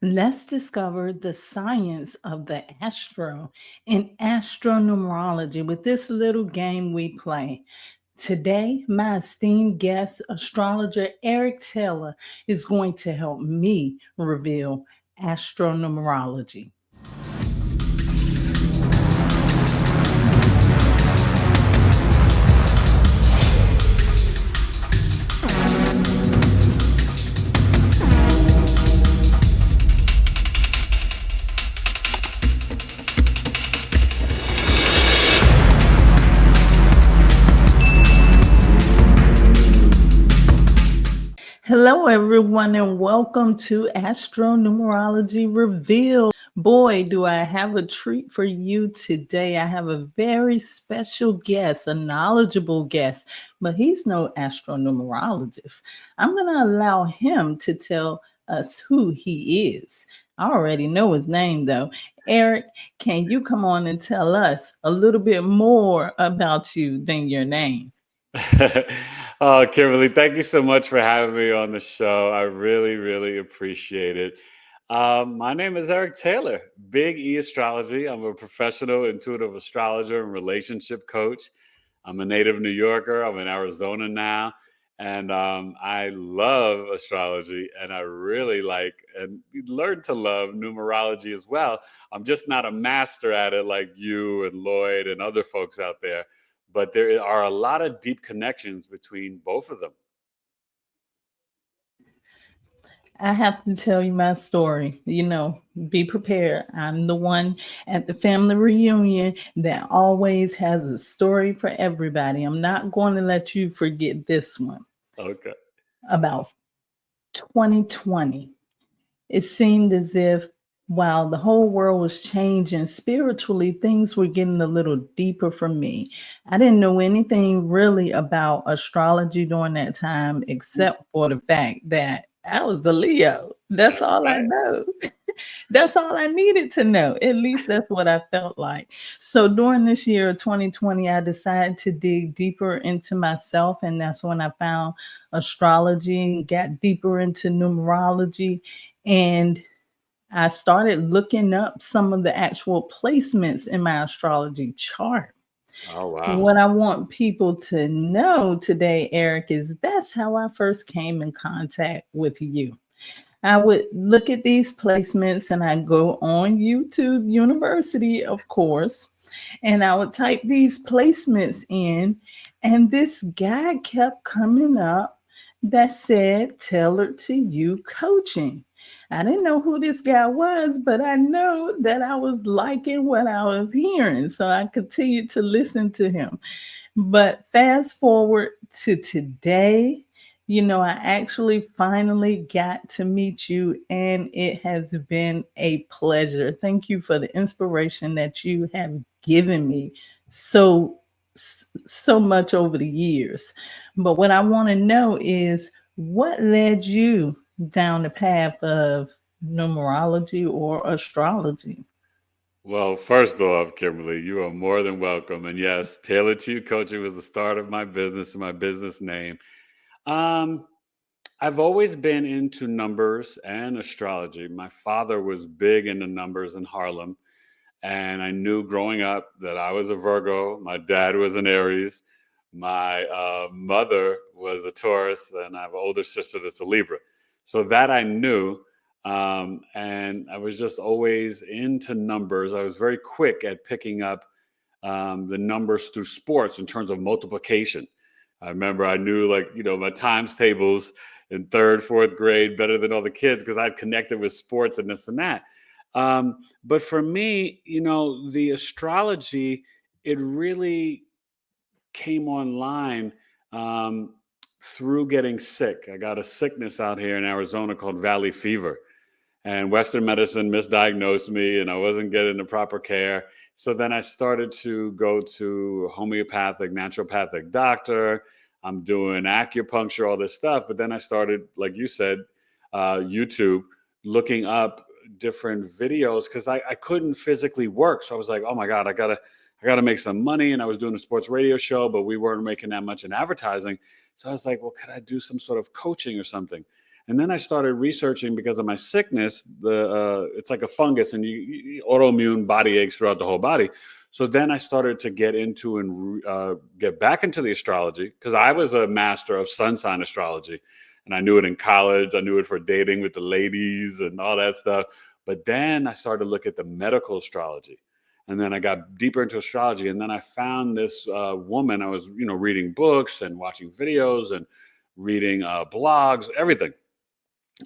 Let's discover the science of the astro and astronumerology with this little game we play. Today, my esteemed guest, astrologer Eric Taylor, is going to help me reveal astronumerology. Hello, everyone, and welcome to Astro-Numerology Revealed. Boy, do I have a treat for you today. I have a very special guest, a knowledgeable guest, but he's no astronumerologist. I'm going to allow him to tell us who he is. I already know his name, though. Eric, can you come on and tell us a little bit more about you than your name? Oh, Kimberly, thank you so much for having me on the show. I really, really appreciate it. My name is Eric Taylor, BigEastrology. I'm a professional intuitive astrologer and relationship coach. I'm a native New Yorker. I'm in Arizona now. And I love astrology and I really like and learned to love numerology as well. I'm just not a master at it like you and Lloyd and other folks out there, but there are a lot of deep connections between both of them. I have to tell you my story. Be prepared. I'm the one at the family reunion that always has a story for everybody. I'm not going to let you forget this one. Okay. About 2020, it seemed as if while the whole world was changing spiritually, things were getting a little deeper for me. I didn't know anything really about astrology during that time, except for the fact that I was the Leo. That's all I Right. know. That's all I needed to know. At least that's what I felt like. So during this year of 2020, I decided to dig deeper into myself. And that's when I found astrology, got deeper into numerology. And I started looking up some of the actual placements in my astrology chart. Oh, wow. What I want people to know today, Eric, is that's how I first came in contact with you. I would look at these placements and I go on YouTube University, of course, and I would type these placements in, and this guy kept coming up that said tailored to you coaching. I didn't know who this guy was, but I know that I was liking what I was hearing. So I continued to listen to him. But fast forward to today, I actually finally got to meet you, and it has been a pleasure. Thank you for the inspiration that you have given me so much over the years. But what I want to know is what led you down the path of numerology or astrology? Well, first off, Kimberly, you are more than welcome. And yes, Taylor to You Coaching was the start of my business and my business name. Um, I've always been into numbers and astrology. My father was big into numbers in Harlem. And I knew growing up that I was a Virgo. My dad was an Aries. My mother was a Taurus, and I have an older sister that's a Libra. So that I knew. And I was just always into numbers. I was very quick at picking up the numbers through sports in terms of multiplication. I remember I knew, like, my times tables in third, fourth grade better than all the kids because I'd connected with sports and this and that. But for me, the astrology, it really came online through getting sick. I got a sickness out here in Arizona called valley fever, and Western medicine misdiagnosed me, and I wasn't getting the proper care. So then I started to go to a homeopathic, naturopathic doctor. I'm doing acupuncture, all this stuff. But then I started, like you said, YouTube, looking up different videos because I couldn't physically work. So I was like, oh my God, I gotta make some money. And I was doing a sports radio show, but we weren't making that much in advertising. So I was like, well, could I do some sort of coaching or something? And then I started researching because of my sickness. It's like a fungus, and you autoimmune body aches throughout the whole body. So then I started to get into and get back into the astrology, because I was a master of sun sign astrology, and I knew it in college. I knew it for dating with the ladies and all that stuff. But then I started to look at the medical astrology. And then I got deeper into astrology. And then I found this woman. I was, reading books and watching videos and reading blogs, everything,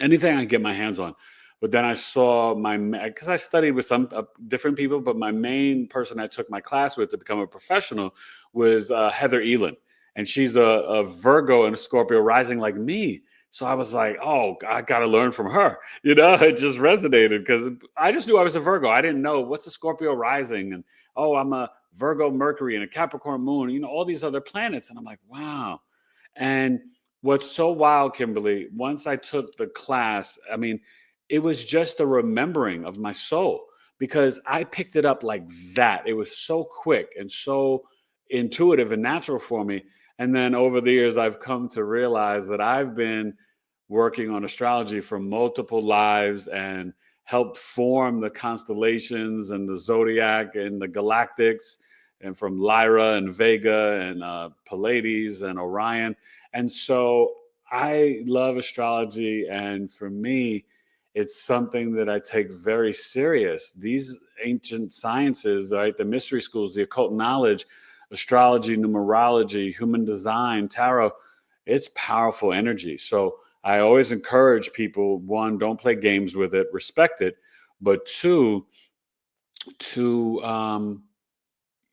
anything I could get my hands on. But then I saw because I studied with some different people, but my main person I took my class with to become a professional was Heather Elin. And she's a Virgo and a Scorpio rising like me. So I was like, oh, I got to learn from her. It just resonated because I just knew I was a Virgo. I didn't know what's a Scorpio rising. And, oh, I'm a Virgo Mercury and a Capricorn moon, all these other planets. And I'm like, wow. And what's so wild, Kimberly, once I took the class, I mean, it was just a remembering of my soul, because I picked it up like that. It was so quick and so intuitive and natural for me. And then over the years, I've come to realize that I've been working on astrology for multiple lives and helped form the constellations and the zodiac and the galactics, and from Lyra and Vega and Pleiades and Orion. And so I love astrology. And for me, it's something that I take very serious. These ancient sciences, right? The mystery schools, the occult knowledge, astrology, numerology, human design, tarot, it's powerful energy. So I always encourage people, one, don't play games with it, respect it. But two, to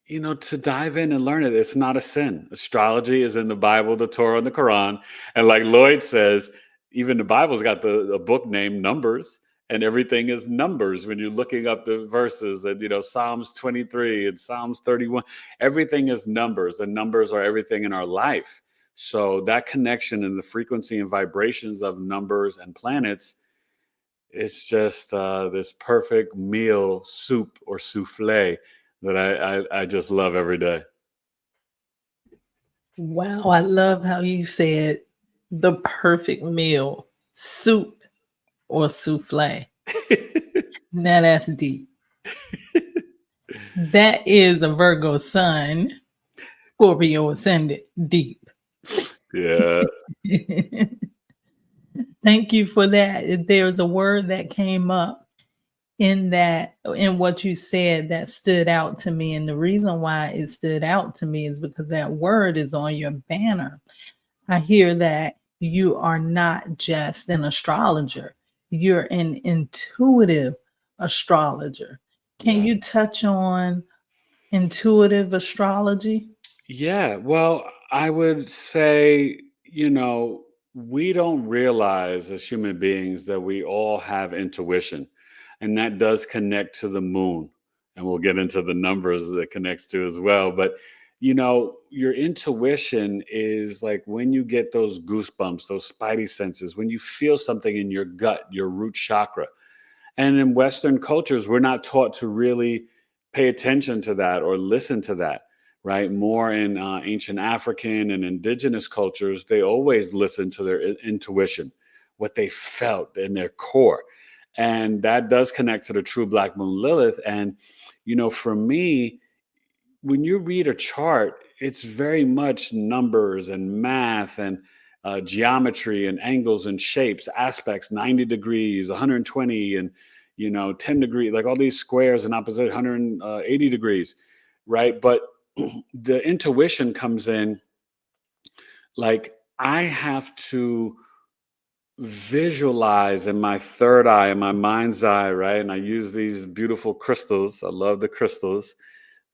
to dive in and learn it. It's not a sin. Astrology is in the Bible, the Torah, and the Quran. And like Lloyd says, even the Bible's got a book named Numbers, and everything is numbers when you're looking up the verses. And Psalms 23 and Psalms 31, everything is numbers, and numbers are everything in our life. So that connection and the frequency and vibrations of numbers and planets, it's just this perfect meal, soup or souffle that I just love every day. Wow, I love how you said the perfect meal, soup or souffle. Now that's deep. That is a Virgo sun, Scorpio ascendant, deep. Yeah. Thank you for that. There's a word that came up in what you said that stood out to me. And the reason why it stood out to me is because that word is on your banner. I hear that you are not just an astrologer, you're an intuitive astrologer. Can you touch on intuitive astrology? Yeah. Well, I would say, we don't realize as human beings that we all have intuition, and that does connect to the moon. And we'll get into the numbers that connects to as well. But, your intuition is like when you get those goosebumps, those spidey senses, when you feel something in your gut, your root chakra. And in Western cultures, we're not taught to really pay attention to that or listen to that, right? More in ancient African and indigenous cultures, they always listen to their intuition, what they felt in their core. And that does connect to the true Black Moon Lilith. And, for me, when you read a chart, it's very much numbers and math and geometry and angles and shapes, aspects, 90 degrees, 120 and 10 degrees, like all these squares and opposite 180 degrees, right? But the intuition comes in, like I have to visualize in my third eye, in my mind's eye, right? And I use these beautiful crystals. I love the crystals.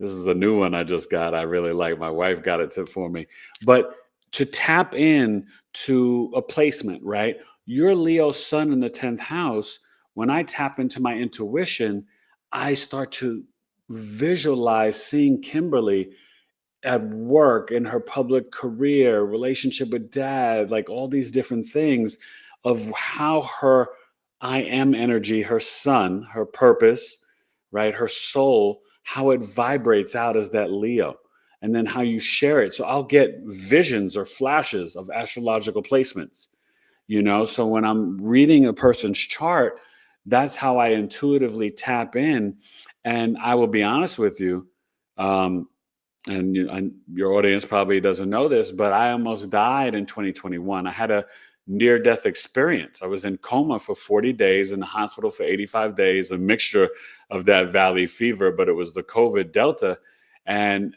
This is a new one I just got. I really like. My wife got it for me. But to tap in to a placement, right? Your Leo sun in the 10th house, when I tap into my intuition, I start to visualize seeing Kimberly at work, in her public career, relationship with dad, like all these different things of how her I am energy, her sun, her purpose, right? Her soul, how it vibrates out as that Leo, and then how you share it. So I'll get visions or flashes of astrological placements, So when I'm reading a person's chart, that's how I intuitively tap in. And I will be honest with you, and your audience probably doesn't know this, but I almost died in 2021. I had a near-death experience. I was in coma for 40 days, in the hospital for 85 days, a mixture of that valley fever, but it was the COVID Delta. And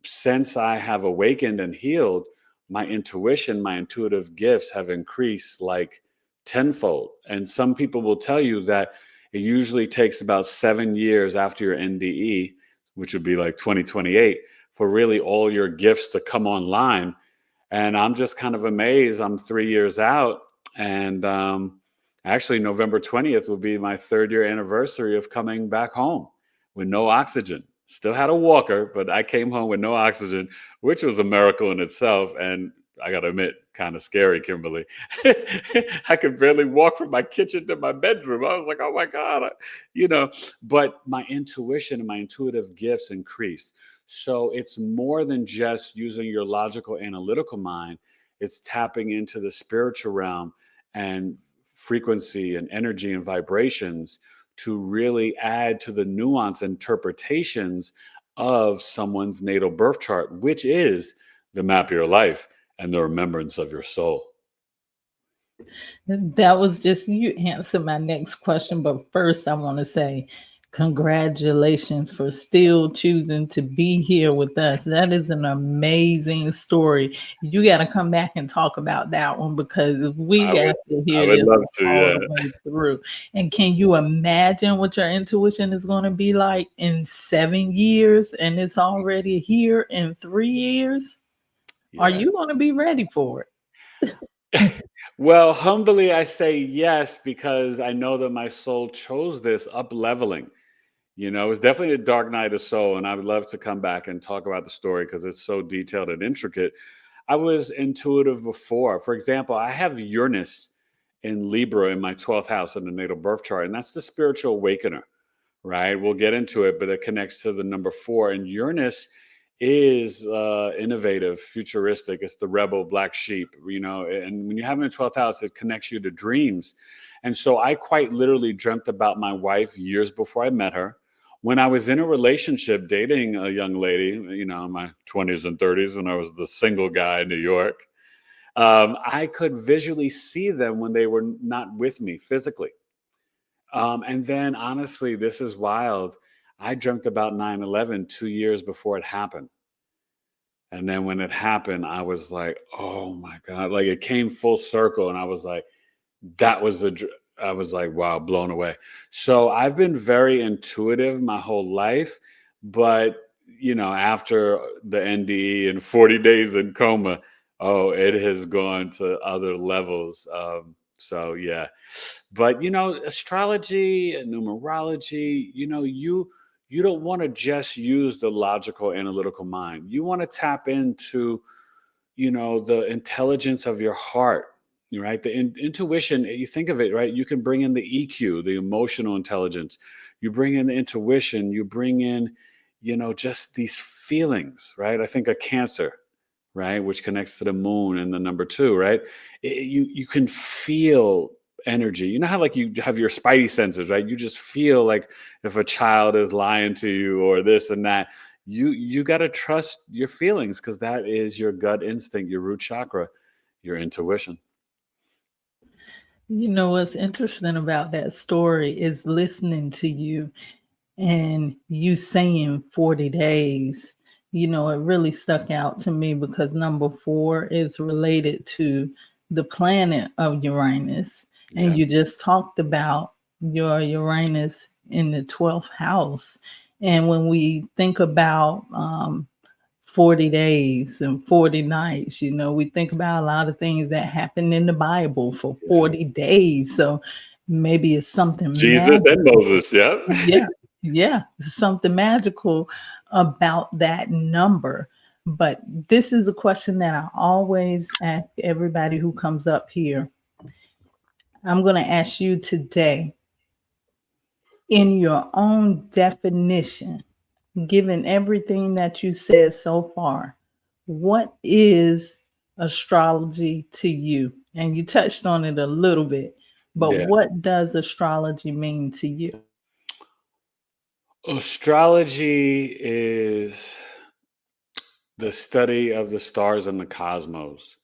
since I have awakened and healed, my intuition, my intuitive gifts have increased like tenfold. And some people will tell you that it usually takes about 7 years after your NDE, which would be like 2028, for really all your gifts to come online. And I'm just kind of amazed. I'm 3 years out, and actually November 20th will be my 3rd year anniversary of coming back home with no oxygen. Still had a walker, but I came home with no oxygen, which was a miracle in itself. And I got to admit, kind of scary, Kimberly. I could barely walk from my kitchen to my bedroom. I was like, oh my God, but my intuition and my intuitive gifts increased. So it's more than just using your logical, analytical mind. It's tapping into the spiritual realm and frequency and energy and vibrations to really add to the nuance interpretations of someone's natal birth chart, which is the map of your life and the remembrance of your soul. That was just, you answered my next question. But first, I want to say congratulations for still choosing to be here with us. That is an amazing story. You got to come back and talk about that one, because we got to hear this all the way through. And can you imagine what your intuition is going to be like in 7 years, and it's already here in 3 years? Yeah. Are you going to be ready for it? Well, humbly, I say yes, because I know that my soul chose this up leveling. It was definitely a dark night of soul, and I would love to come back and talk about the story because it's so detailed and intricate. I was intuitive before. For example, I have Uranus in Libra in my 12th house in the natal birth chart, and that's the spiritual awakener, right? We'll get into it, but it connects to the number 4. And Uranus is innovative, futuristic. It's the rebel black sheep, and when you have it in the 12th house, it connects you to dreams. And so I quite literally dreamt about my wife years before I met her. When I was in a relationship dating a young lady, in my 20s and 30s, when I was the single guy in New York, I could visually see them when they were not with me physically. And then, honestly, this is wild. I dreamt about 9/11 2 years before it happened. And then when it happened, I was like, oh my God, like it came full circle. And I was like, I was like, wow, blown away. So I've been very intuitive my whole life, but after the NDE and 40 days in coma, it has gone to other levels. So yeah, but astrology and numerology, you don't want to just use the logical, analytical mind. You want to tap into, the intelligence of your heart, right? The intuition, you think of it, right? You can bring in the EQ, the emotional intelligence. You bring in the intuition. You bring in, just these feelings, right? I think of Cancer, right? Which connects to the moon and the number 2, right? You can feel energy. You know how like you have your spidey senses, right? You just feel like if a child is lying to you or this and that. You got to trust your feelings, because that is your gut instinct, your root chakra, your intuition. What's interesting about that story is listening to you and you saying 40 days. It really stuck out to me because number 4 is related to the planet of Uranus. Yeah. And you just talked about your Uranus in the 12th house. And when we think about 40 days and 40 nights, we think about a lot of things that happened in the Bible for 40 days. So maybe it's something Jesus and Moses, yeah. Yeah, something magical about that number. But this is a question that I always ask everybody who comes up here. I'm going to ask you today, in your own definition, given everything that you said so far, what is astrology to you? And you touched on it a little bit, but Yeah. what does astrology mean to you? Astrology is the study of the stars and the cosmos.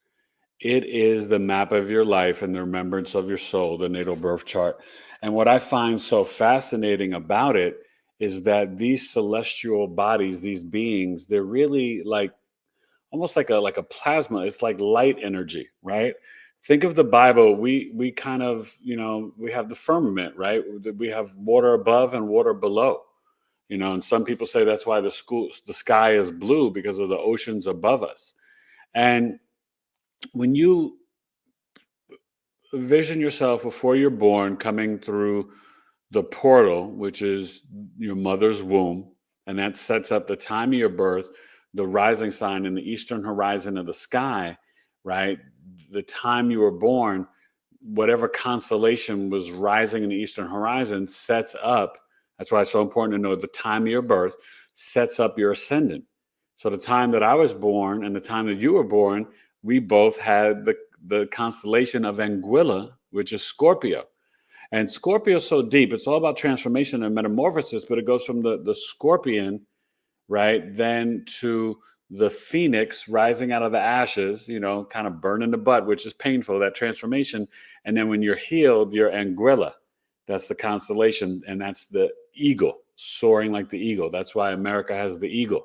It is the map of your life and the remembrance of your soul, the natal birth chart. And what I find so fascinating about it is that these celestial bodies, these beings, they're really like almost like a plasma. It's like light energy, right? Think of the Bible. We kind of, we have the firmament, right? We have water above and water below. And some people say that's why the sky is blue, because of the oceans above us. And when you vision yourself before you're born coming through the portal, which is your mother's womb, and that sets up the time of your birth, the rising sign in the eastern horizon of the sky, right? The time you were born, whatever constellation was rising in the eastern horizon sets up. That's why it's so important to know the time of your birth sets up your ascendant. So the time that I was born and the time that you were born, we both had the constellation of Anguilla, which is Scorpio. And Scorpio is so deep. It's all about transformation and metamorphosis, but it goes from the scorpion, right, then to the phoenix rising out of the ashes, kind of burning the butt, which is painful, that transformation. And then when you're healed, you're Anguilla. That's the constellation. And that's the eagle, soaring like the eagle. That's why America has the eagle,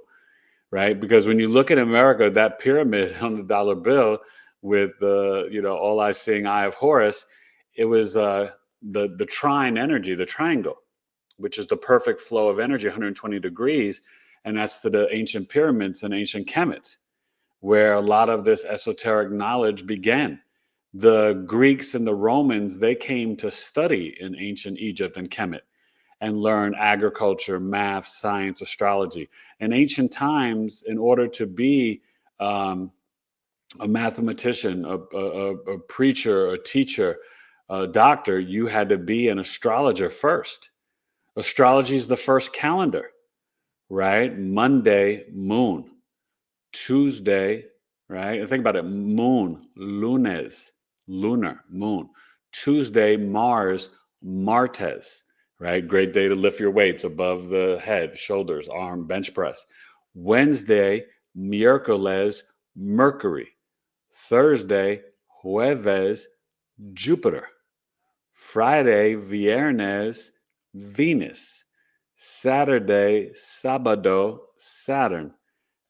right? Because when you look at America, that pyramid on the dollar bill with the, all I seeing eye of Horus, it was the trine energy, the triangle, which is the perfect flow of energy, 120 degrees. And that's to the ancient pyramids and ancient Kemet, where a lot of this esoteric knowledge began. The Greeks and the Romans, they came to study in ancient Egypt and Kemet and learn agriculture, math, science, astrology. In ancient times, in order to be a mathematician, a preacher, a teacher, a doctor, you had to be an astrologer first. Astrology is the first calendar, right? Monday, moon. Tuesday, right? And think about it, moon, lunes, lunar, moon. Tuesday, Mars, Martes, right? Great day to lift your weights above the head, shoulders, arm, bench press. Wednesday, miércoles, Mercury. Thursday, jueves, Jupiter. Friday, viernes, Venus. Saturday, sábado, Saturn.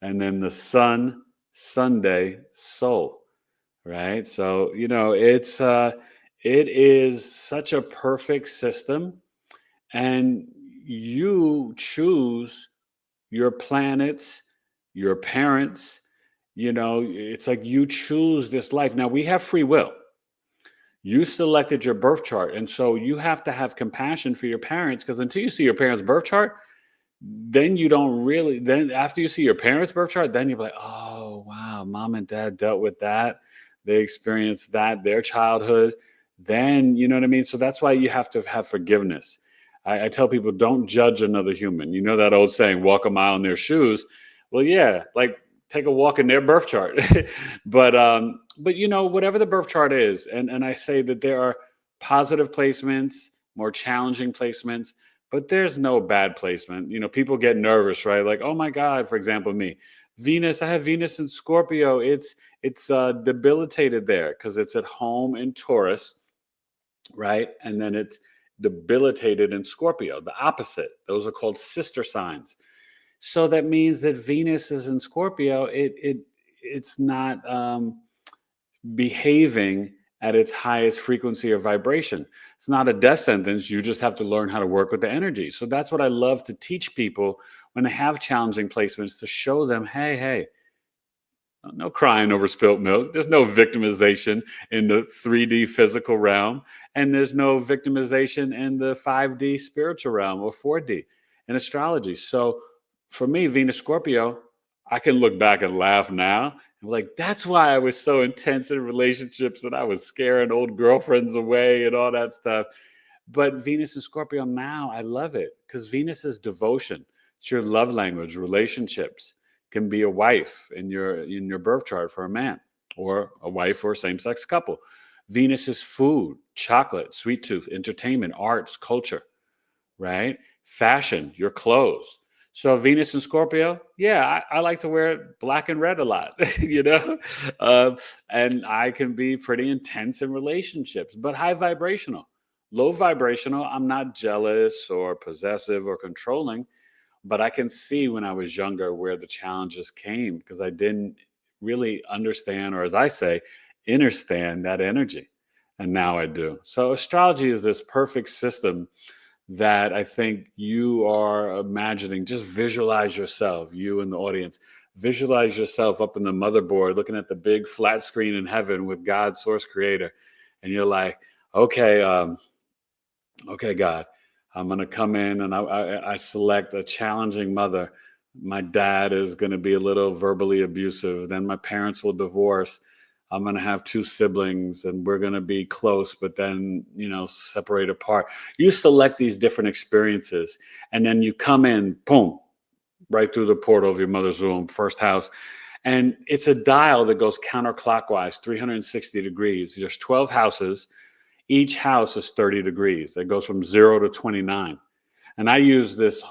And then the sun, Sunday, Sol. Right? So, it is such a perfect system, and you choose your planets, your parents, it's like you choose this life. Now we have free will. You selected your birth chart. And so you have to have compassion for your parents, because until you see your parents' birth chart, then you don't really, then after you see your parents' birth chart, then you're like, oh, wow, mom and dad dealt with that. They experienced that, their childhood. Then, you know what I mean? So that's why you have to have forgiveness. I tell people, don't judge another human. You know that old saying, walk a mile in their shoes. Well, yeah, like take a walk in their birth chart. but whatever the birth chart is, and I say that there are positive placements, more challenging placements, but there's no bad placement. People get nervous, right? Like, oh my God, for example, me, Venus, I have Venus in Scorpio. It's debilitated there because it's at home in Taurus, right? And then it's debilitated in Scorpio, the opposite. Those are called sister signs. So that means that Venus is in Scorpio. It's not behaving at its highest frequency or vibration. It's not a death sentence. You just have to learn how to work with the energy. So that's what I love to teach people when they have challenging placements, to show them, hey, no crying over spilt milk. There's no victimization in the 3D physical realm, and there's no victimization in the 5D spiritual realm or 4D in astrology. So for me, Venus Scorpio, I can look back and laugh now. I'm like, that's why I was so intense in relationships and I was scaring old girlfriends away and all that stuff. But Venus and Scorpio now, I love it because Venus is devotion. It's your love language, relationships. Can be a wife in your birth chart for a man, or a wife for a same-sex couple. Venus is food, chocolate, sweet tooth, entertainment, arts, culture, right? Fashion, your clothes. So Venus and Scorpio, yeah, I like to wear black and red a lot, you know, uh, and I can be pretty intense in relationships, but high vibrational. Low vibrational, I'm not jealous or possessive or controlling, but I can see when I was younger where the challenges came because I didn't really understand, or as I say, understand that energy. And now I do. So astrology is this perfect system that I think you are imagining. Just visualize yourself, you in the audience, visualize yourself up in the motherboard, looking at the big flat screen in heaven with God, source creator. And you're like, okay, okay, God, I'm going to come in and I select a challenging mother. My dad is going to be a little verbally abusive. Then my parents will divorce. I'm going to have two siblings and we're going to be close, but then, separate apart. You select these different experiences and then you come in, boom, right through the portal of your mother's womb, first house. And it's a dial that goes counterclockwise, 360 degrees. There's 12 houses. Each house is 30 degrees. It goes from 0 to 29. And I use this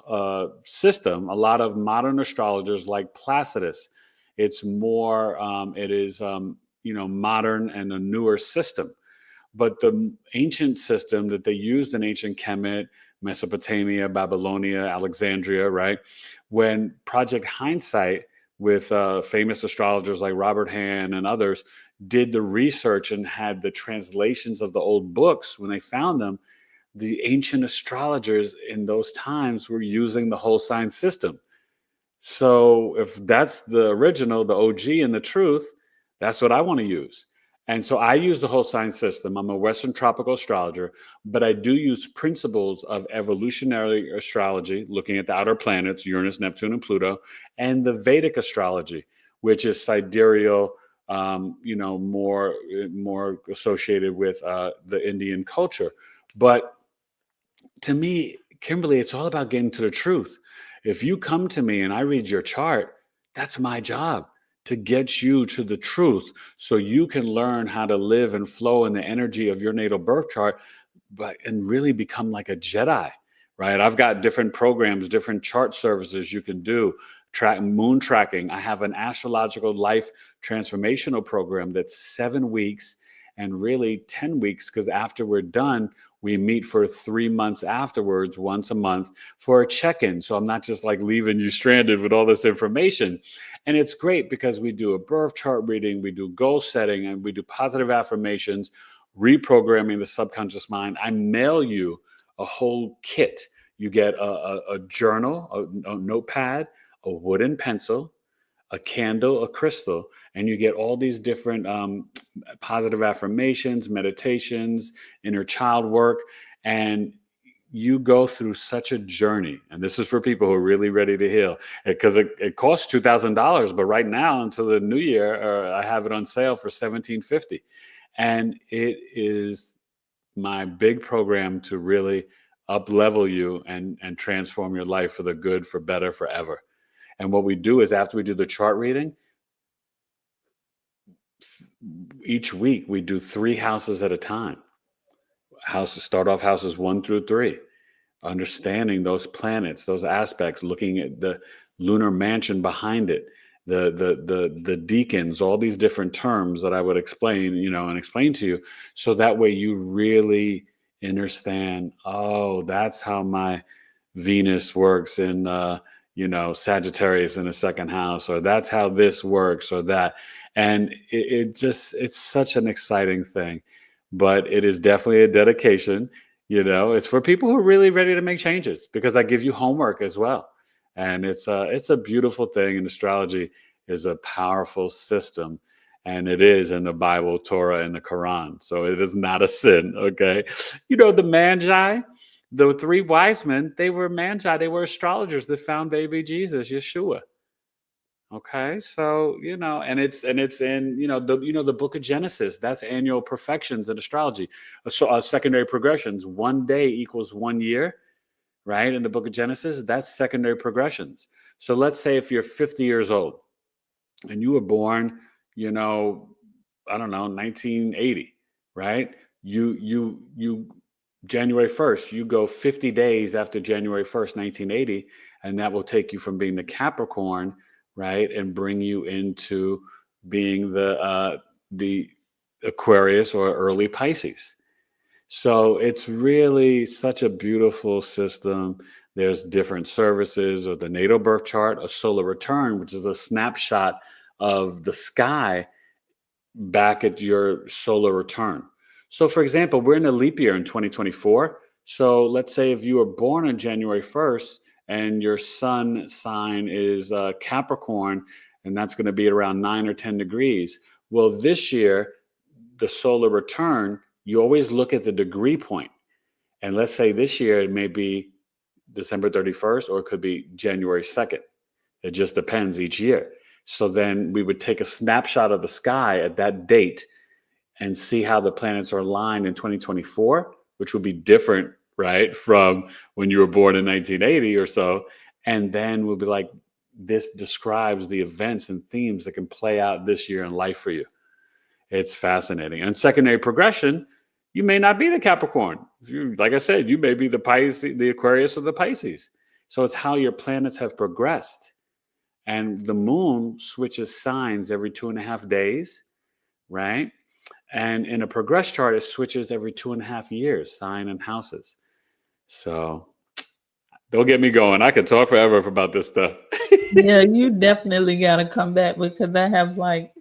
system. A lot of modern astrologers like Placidus. It's more, it is, modern and a newer system. But the ancient system that they used in ancient Kemet, Mesopotamia, Babylonia, Alexandria, right? When Project Hindsight with famous astrologers like Robert Hahn and others did the research and had the translations of the old books, when they found them, the ancient astrologers in those times were using the whole sign system. So if that's the original, the OG and the truth, that's what I want to use. And so I use the whole sign system. I'm a Western tropical astrologer, but I do use principles of evolutionary astrology, looking at the outer planets, Uranus, Neptune, and Pluto, and the Vedic astrology, which is sidereal, more associated with the Indian culture. But to me, Kimberly, it's all about getting to the truth. If you come to me and I read your chart, that's my job to get you to the truth so you can learn how to live and flow in the energy of your natal birth chart, but and really become like a Jedi, right? I've got different programs, different chart services you can do, moon tracking. I have an astrological life transformational program that's 7 weeks and really 10 weeks because after we're done, we meet for 3 months afterwards, once a month for a check-in. So I'm not just like leaving you stranded with all this information. And it's great because we do a birth chart reading, we do goal setting, and we do positive affirmations, reprogramming the subconscious mind. I mail you a whole kit. You get a journal, a notepad, a wooden pencil, a candle, a crystal, and you get all these different positive affirmations, meditations, inner child work, and you go through such a journey. And this is for people who are really ready to heal, because it costs $2,000, but right now until the new year, I have it on sale for $1,750, and it is my big program to really up level you and transform your life for the good, for better, forever. And what we do is after we do the chart reading, each week we do 3 houses at a time. Start off houses 1 through 3, understanding those planets, those aspects, looking at the lunar mansion behind it, the deacons, all these different terms that I would explain, and explain to you, so that way you really understand, oh, that's how my Venus works in Sagittarius in the second house, or that's how this works, or that. And it's such an exciting thing, but it is definitely a dedication. It's for people who are really ready to make changes, because I give you homework as well. And it's a beautiful thing. And astrology is a powerful system, and it is in the Bible, Torah, and the Quran. So it is not a sin. Okay. The Magi, the 3 wise men, they were Magi. They were astrologers that found baby Jesus, Yeshua. Okay, so and it's in the book of Genesis. That's annual perfections in astrology. So secondary progressions. 1 day equals 1 year, right? In the book of Genesis, that's secondary progressions. So let's say if you're 50 years old and you were born, I don't know, 1980. right? You January 1st, you go 50 days after January 1st, 1980, and that will take you from being the Capricorn, right, and bring you into being the Aquarius or early Pisces. So it's really such a beautiful system. There's different services, or the natal birth chart, a solar return, which is a snapshot of the sky back at your solar return. So, for example, we're in a leap year in 2024. So, let's say if you were born on January 1st and your sun sign is Capricorn, and that's going to be around 9 or 10 degrees. Well, this year, the solar return, you always look at the degree point. And let's say this year it may be December 31st, or it could be January 2nd. It just depends each year. So then we would take a snapshot of the sky at that date and see how the planets are aligned in 2024, which would be different, right, from when you were born in 1980 or so. And then we'll be like, this describes the events and themes that can play out this year in life for you. It's fascinating. And secondary progression, you may not be the Capricorn. Like I said, you may be the Pisces, the Aquarius, or the Pisces. So it's how your planets have progressed. And the moon switches signs every 2.5 days, right? And in a progress chart, it switches every 2.5 years, sign and houses. So don't get me going. I could talk forever about this stuff. Yeah, you definitely got to come back, because I have like,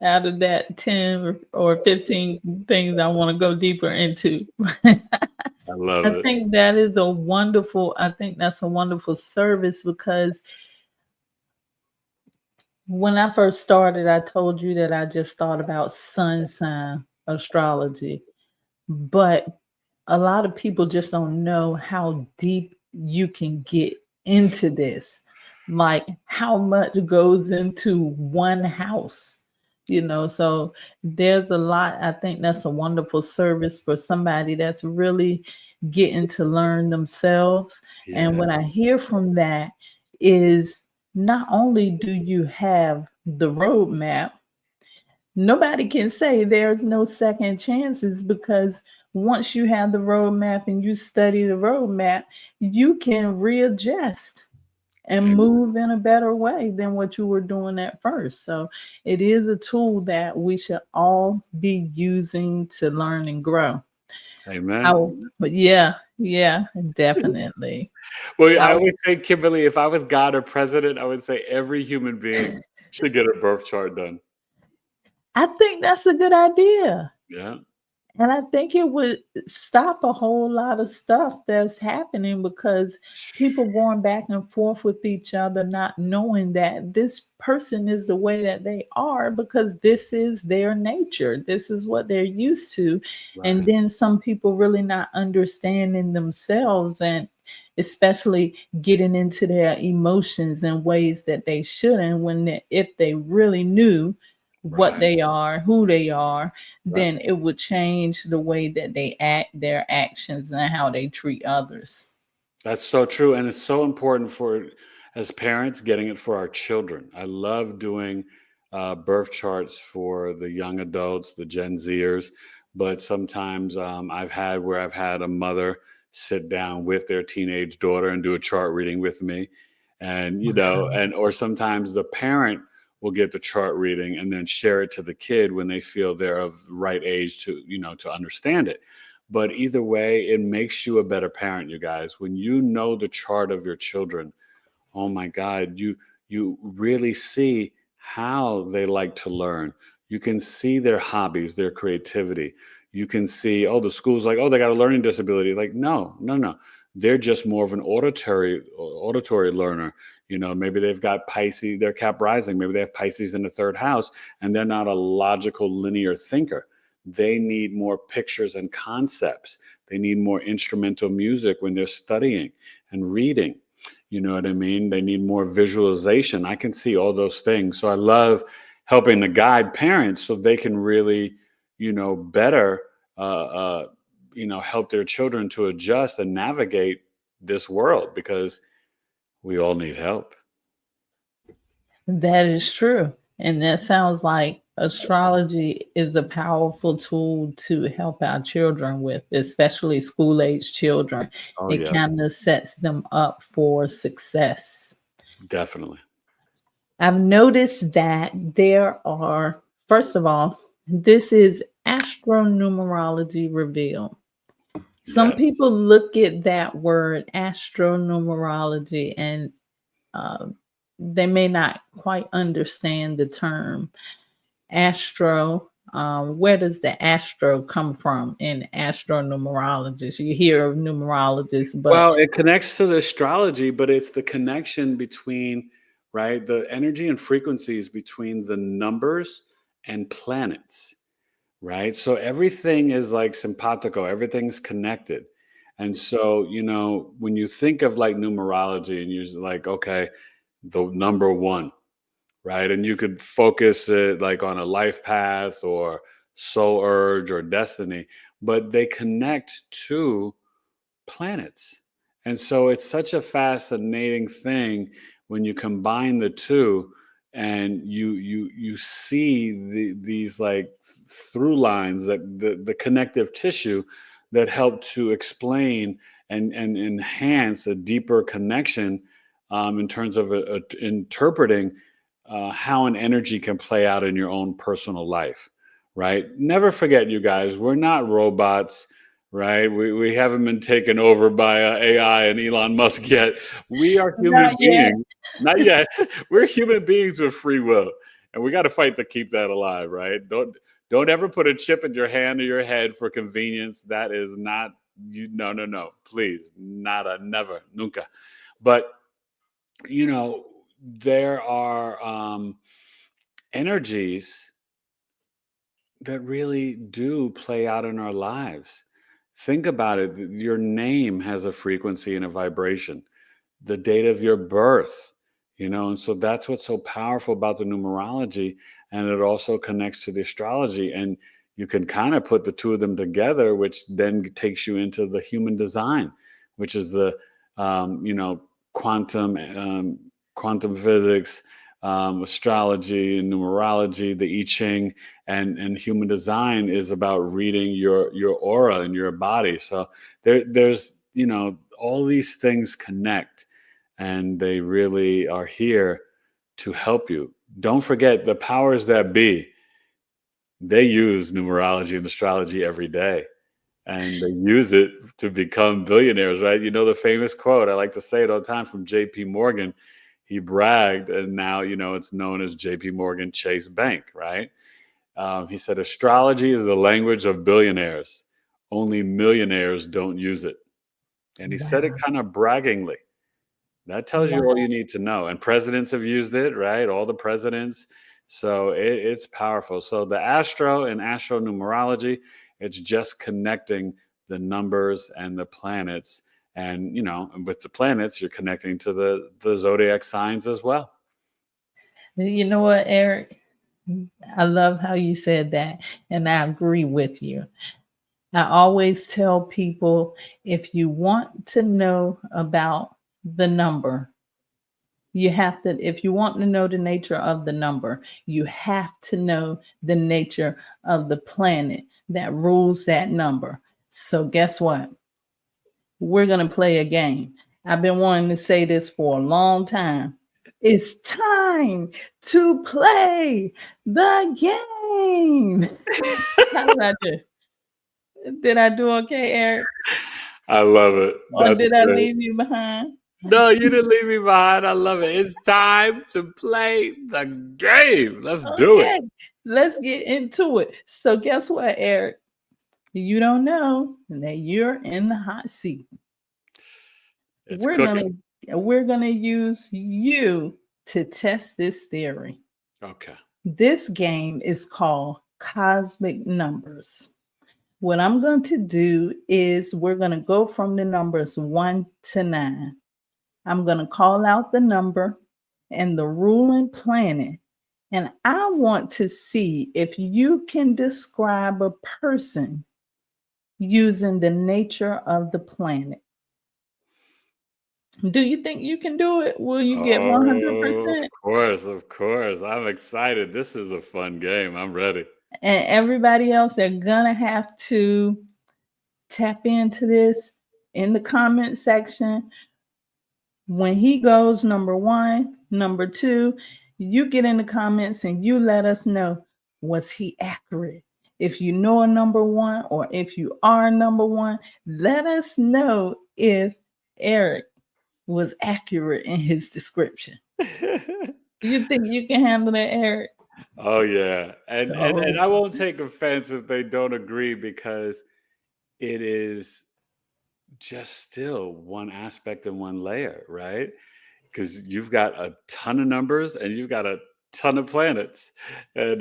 out of that 10 or 15 things I want to go deeper into. I love I it. think that's a wonderful service, because when I first started, I told you that I just thought about sun sign astrology, but a lot of people just don't know how deep you can get into this, like how much goes into one house, so there's a lot. I think that's a wonderful service for somebody that's really getting to learn themselves. And what I hear from that is, not only do you have the roadmap, nobody can say there's no second chances, because once you have the roadmap and you study the roadmap, you can readjust and move in a better way than what you were doing at first. So it is a tool that we should all be using to learn and grow. Amen. But yeah, definitely. Well, I always say, Kimberly, if I was God or president, I would say every human being should get a birth chart done. I think that's a good idea. Yeah. And I think it would stop a whole lot of stuff that's happening, because people going back and forth with each other, not knowing that this person is the way that they are because this is their nature. This is what they're used to. Right. And then some people really not understanding themselves, and especially getting into their emotions in ways that they shouldn't, if they really knew what Right. they are, who they are, Right. then it would change the way that they act, their actions, and how they treat others. That's so true. And it's so important for, as parents, getting it for our children. I love doing birth charts for the young adults, the Gen Zers, but sometimes I've had a mother sit down with their teenage daughter and do a chart reading with me. And, or sometimes the parent will get the chart reading and then share it to the kid when they feel they're of the right age to, to understand it. But either way, it makes you a better parent, you guys. When you know the chart of your children, oh my God, you really see how they like to learn. You can see their hobbies, their creativity. You can see, the school's like, they got a learning disability. Like, no. They're just more of an auditory learner. Maybe they've got Pisces, they're Cap rising. Maybe they have Pisces in the third house, and they're not a logical linear thinker. They need more pictures and concepts. They need more instrumental music when they're studying and reading. You know what I mean? They need more visualization. I can see all those things. So I love helping to guide parents so they can really, better, help their children to adjust and navigate this world, because we all need help. That is true. And that sounds like astrology is a powerful tool to help our children with, especially school age children. Oh, It yeah, kind of sets them up for success. definitely. I've noticed that there are, first of all, this is Astro-Numerology Revealed. Some Yes. people look at that word astro-numerology and uh, they may not quite understand the term astro. Where does the astro come from in astro-numerologist? You hear of numerologists, but Well, it connects to the astrology, but it's the connection between, right, the energy and frequencies between the numbers and planets, right? So everything is like simpatico, everything's connected. And so, when you think of like numerology and you're like, okay, the number one, right? And you could focus it like on a life path or soul urge or destiny, but they connect to planets. And so it's such a fascinating thing when you combine the two and you see these like through lines, that the connective tissue that help to explain and enhance a deeper connection, in terms of interpreting how an energy can play out in your own personal life, right? Never forget, you guys, we're not robots, right? We haven't been taken over by AI and Elon Musk yet. We are not human yet. beings. Not yet. We're human beings with free will, and we got to fight to keep that alive, right? Don't ever put a chip in your hand or your head for convenience. That is not you. No, no, no. Please, nada, never, nunca. But you know, there are energies that really do play out in our lives. Think about it. Your name has a frequency and a vibration, the date of your birth, and so that's what's so powerful about the numerology. And it also connects to the astrology. And you can kind of put the two of them together, which then takes you into the human design, which is the, quantum, quantum physics, astrology and numerology, the I Ching, and human design is about reading your aura and your body. So there's all these things connect, and they really are here to help you. Don't forget, the powers that be, they use numerology and astrology every day, and they use it to become billionaires, right? You know the famous quote, I like to say it all the time, from JP Morgan. He bragged, and now it's known as JP Morgan Chase Bank, right? He said, astrology is the language of billionaires. Only millionaires don't use it. And he said it Wow. kind of braggingly. That tells you all you need to know. And presidents have used it, right? All the presidents. So it's powerful. So the astro and astro numerology, it's just connecting the numbers and the planets. And, with the planets, you're connecting to the zodiac signs as well. You know what, Eric? I love how you said that, and I agree with you. I always tell people, if you want to know about the number, if you want to know the nature of the number, you have to know the nature of the planet that rules that number. So, guess what? We're going to play a game. I've been wanting to say this for a long time. It's time to play the game. How did I do? Did I do okay, Eric? I love it. Or That's did I great. leave you behind? No, you didn't leave me behind. I love it. It's time to play the game. Let's do it. Okay, let's get into it. So, guess what, Eric? You don't know that you're in the hot seat. It's We're cooking. gonna use you to test this theory. Okay. This game is called Cosmic Numbers. What I'm going to do is we're going to go from the numbers 1 to 9. I'm going to call out the number and the ruling planet. And I want to see if you can describe a person using the nature of the planet. Do you think you can do it? Will you get Oh, 100%? of course. I'm excited. This is a fun game. I'm ready. And everybody else, they're gonna have to tap into this in the comment section. When he goes number one, number two, you get in the comments and you let us know, was he accurate? If you know a number one, or if you are number one, let us know if Eric was accurate in his description. You think you can handle that, Eric? Oh yeah. And Oh, I won't take offense if they don't agree, because it is just still one aspect and one layer, right? Because you've got a ton of numbers and you've got a ton of planets, and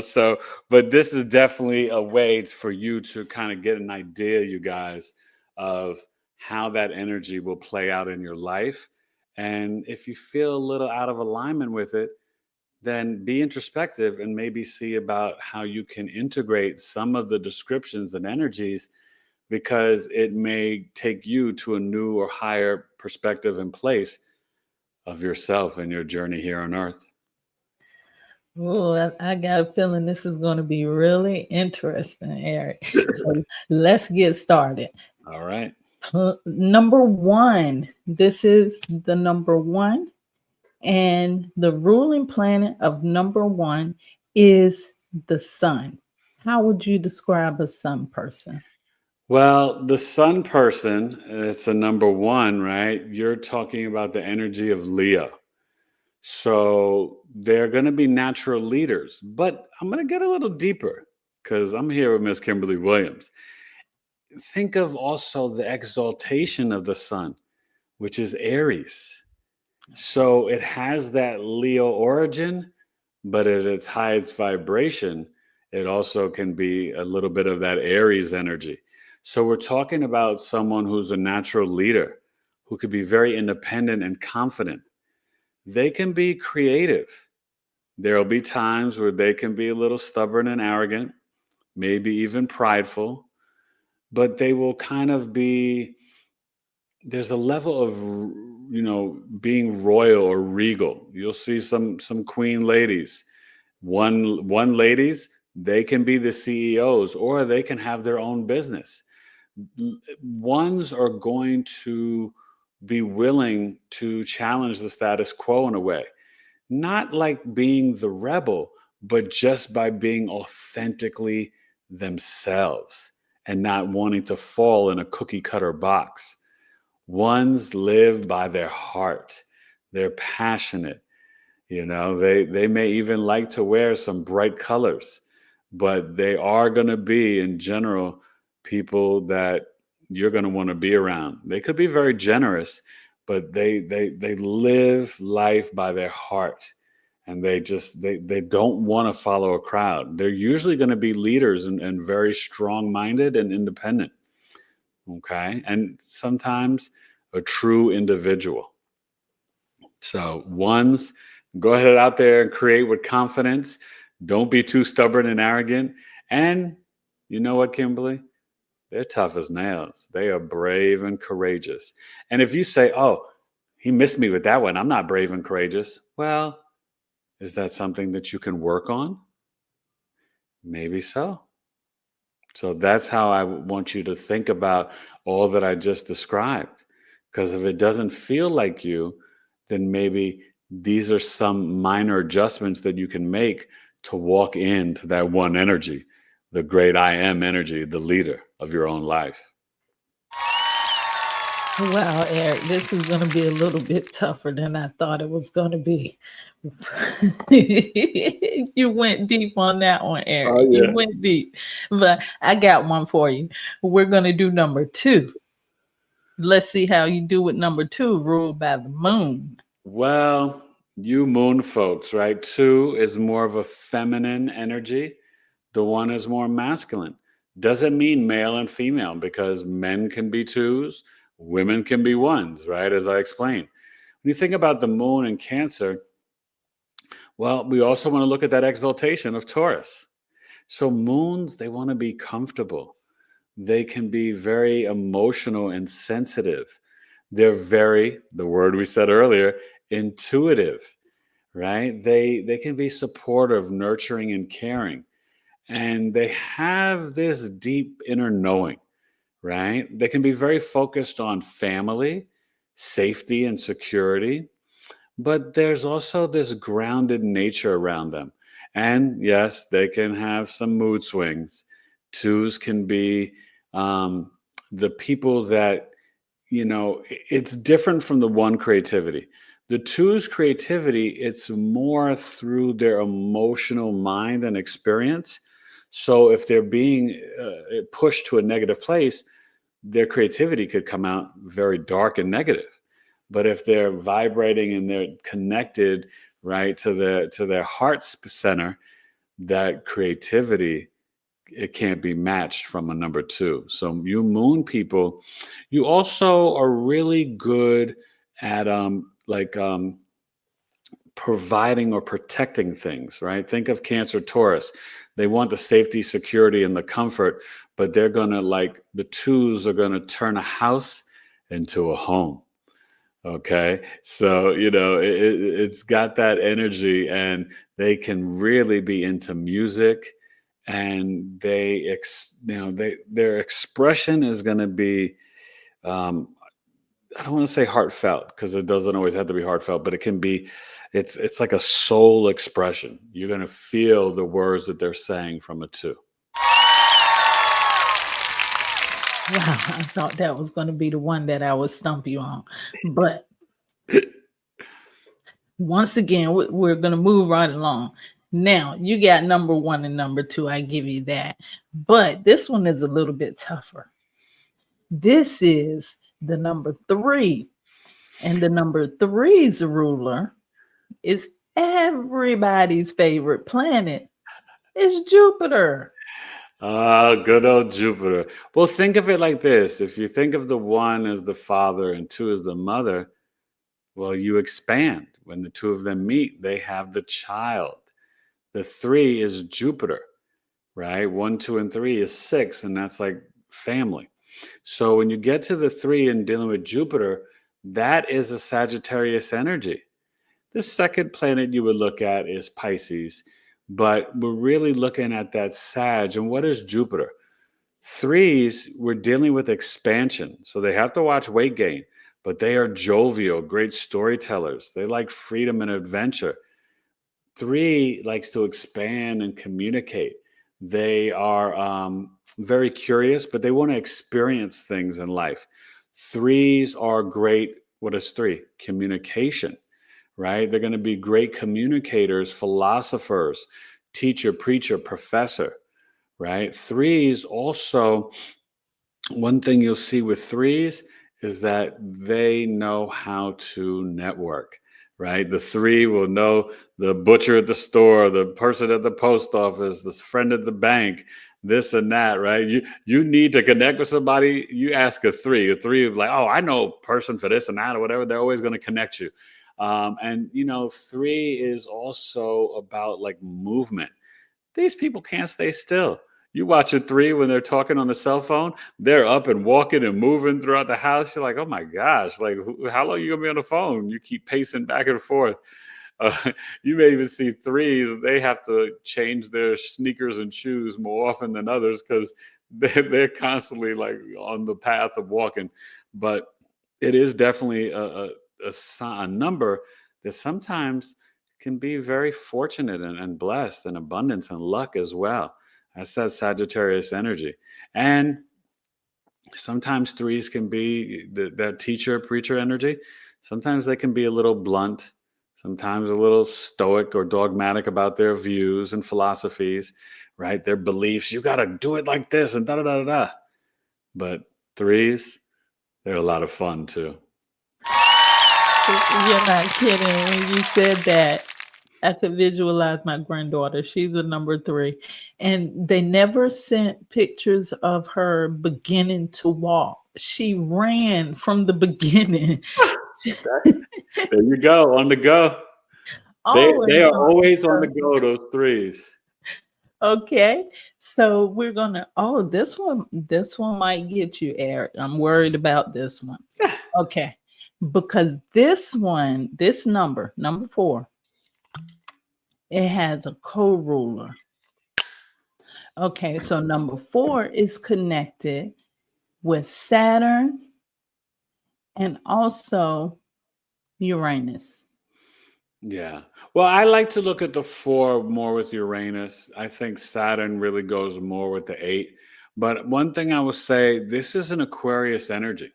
so, but this is definitely a way for you to kind of get an idea, you guys, of how that energy will play out in your life. And if you feel a little out of alignment with it, then be introspective and maybe see about how you can integrate some of the descriptions and energies, because it may take you to a new or higher perspective and place of yourself and your journey here on earth. oh, I got a feeling this is going to be really interesting, Eric. So let's get started. All right. Number one, this is the number one, and the ruling planet of number one is the sun. How would you describe a sun person? Well, the sun person, it's a number one, right? You're talking about the energy of Leo. So they're going to be natural leaders. But I'm going to get a little deeper, because I'm here with Miss Kimberly Williams. Think of also the exaltation of the sun, which is Aries. So it has that Leo origin, but at its highest vibration, it also can be a little bit of that Aries energy. So we're talking about someone who's a natural leader, who could be very independent and confident. They can be creative. There'll be times where they can be a little stubborn and arrogant, maybe even prideful, but they will kind of be, there's a level of, being royal or regal. You'll see some queen ladies, one ladies, they can be the CEOs, or they can have their own business. Ones are going to be willing to challenge the status quo in a way, not like being the rebel, but just by being authentically themselves and not wanting to fall in a cookie cutter box. Ones live by their heart. They're passionate. They may even like to wear some bright colors, but they are going to be, in general, people that you're going to want to be around. They could be very generous, but they live life by their heart, and they don't want to follow a crowd. They're usually going to be leaders and very strong-minded and independent. Okay, and sometimes a true individual. So ones, go ahead out there and create with confidence. Don't be too stubborn and arrogant. And you know what, Kimberly? They're tough as nails. They are brave and courageous. And if you say, oh, he missed me with that one, I'm not brave and courageous. Well, is that something that you can work on? Maybe so. So that's how I want you to think about all that I just described. Because if it doesn't feel like you, then maybe these are some minor adjustments that you can make to walk into that one energy, the great I am energy, the leader of your own life. Wow, Eric, this is going to be a little bit tougher than I thought it was going to be. You went deep on that one, Eric. Oh, You yeah. went deep. But I got one for you. We're going to do number two. Let's see how you do with number two, ruled by the moon. Well, you moon folks, right? Two is more of a feminine energy. The one is more masculine. Doesn't mean male and female, because men can be twos, women can be ones, right? As I explained. When you think about the moon in Cancer, well, we also want to look at that exaltation of Taurus. So moons, they want to be comfortable. They can be very emotional and sensitive. They're very, the word we said earlier, intuitive, right? They can be supportive, nurturing, and caring. And they have this deep inner knowing, right? They can be very focused on family, safety, and security. But there's also this grounded nature around them. And yes, they can have some mood swings. Twos can be the people that, it's different from the one creativity. The two's creativity, it's more through their emotional mind and experience. So if they're being pushed to a negative place, their creativity could come out very dark and negative. But if they're vibrating and they're connected, right, to their heart center, that creativity, it can't be matched from a number two. So you moon people, you also are really good at providing or protecting things, right? Think of Cancer Taurus. They want the safety, security, and the comfort, but they're gonna, like, the twos are gonna turn a house into a home. Okay, so it's got that energy, and they can really be into music, and their expression is going to be, I don't want to say heartfelt, because it doesn't always have to be heartfelt, but it can be. It's like a soul expression. You're going to feel the words that they're saying from a two. Wow, I thought that was going to be the one that I would stump you on. But once again, we're going to move right along. Now, you got number one and number two. I give you that. But this one is a little bit tougher. This is the number three. And the number three's ruler is everybody's favorite planet. It's Jupiter. Ah, good old Jupiter. Well, think of it like this. If you think of the one as the father and two as the mother, well, you expand. When the two of them meet, they have the child. The three is Jupiter, right? 1, 2, and 3 is 6, and that's like family. So when you get to the 3 and dealing with Jupiter, that is a Sagittarius energy. The second planet you would look at is Pisces, but we're really looking at that Sag. And what is Jupiter? Threes, we're dealing with expansion. So they have to watch weight gain, but they are jovial, great storytellers. They like freedom and adventure. 3 likes to expand and communicate. They are very curious, but they want to experience things in life. 3s are great. What is 3? Communication, right? They're going to be great communicators, philosophers, teacher, preacher, professor, right? 3s also, one thing you'll see with 3s is that they know how to network, right? The 3 will know the butcher at the store, the person at the post office, the friend at the bank, this and that, right? You need to connect with somebody. You ask a 3. A 3 is like, oh, I know a person for this and that or whatever. They're always going to connect you. And 3 is also about like movement. These people can't stay still. You watch a 3 when they're talking on the cell phone, they're up and walking and moving throughout the house. You're like, oh my gosh, like how long are you gonna be on the phone? You keep pacing back and forth. You may even see 3s, they have to change their sneakers and shoes more often than others because they're constantly like on the path of walking. But it is definitely a number that sometimes can be very fortunate and blessed, and abundance and luck as well. That's that Sagittarius energy. And sometimes 3s can be that teacher, preacher energy. Sometimes they can be a little blunt, sometimes a little stoic or dogmatic about their views and philosophies, right? Their beliefs. You got to do it like this and da da da da. But 3s, they're a lot of fun too. You're not kidding. When you said that, I could visualize my granddaughter. She's a number 3. And they never sent pictures of her beginning to walk. She ran from the beginning. There you go, on the go. They are always on the go, those 3s. Okay. So we're gonna this one might get you, Eric. I'm worried about this one. Okay. because this number 4, it has a co-ruler. Okay, so number 4 is connected with Saturn and also Uranus. Yeah. Well, I like to look at the 4 more with Uranus. I think Saturn really goes more with the 8. But one thing I will say, this is an Aquarius energy.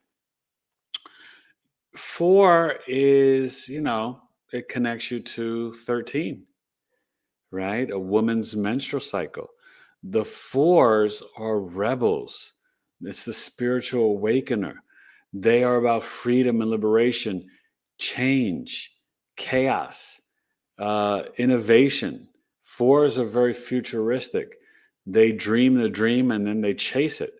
4 is, it connects you to 13, right? A woman's menstrual cycle. The 4s are rebels. It's the spiritual awakener. They are about freedom and liberation, change, chaos, innovation. 4s are very futuristic. They dream the dream and then they chase it.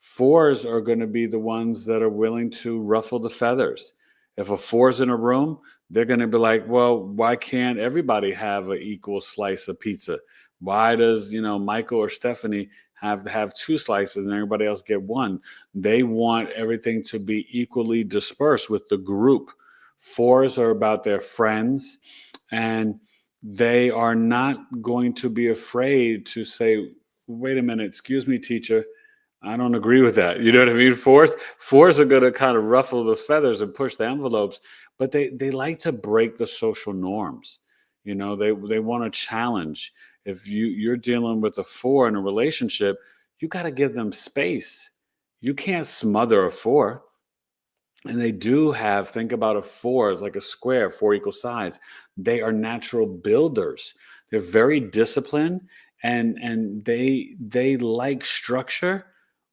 4s are going to be the ones that are willing to ruffle the feathers. If a 4's in a room, they're going to be like, well, why can't everybody have an equal slice of pizza? Why does, Michael or Stephanie have to have 2 slices and everybody else get 1? They want everything to be equally dispersed with the group. 4s are about their friends, and they are not going to be afraid to say, wait a minute, excuse me, teacher, I don't agree with that. You know what I mean? 4s are going to kind of ruffle the feathers and push the envelopes, but they like to break the social norms. They want to challenge. If you're dealing with a 4 in a relationship, you got to give them space. You can't smother a 4. And they do think about a 4 as like a square, 4 equal sides. They are natural builders. They're very disciplined, and they like structure,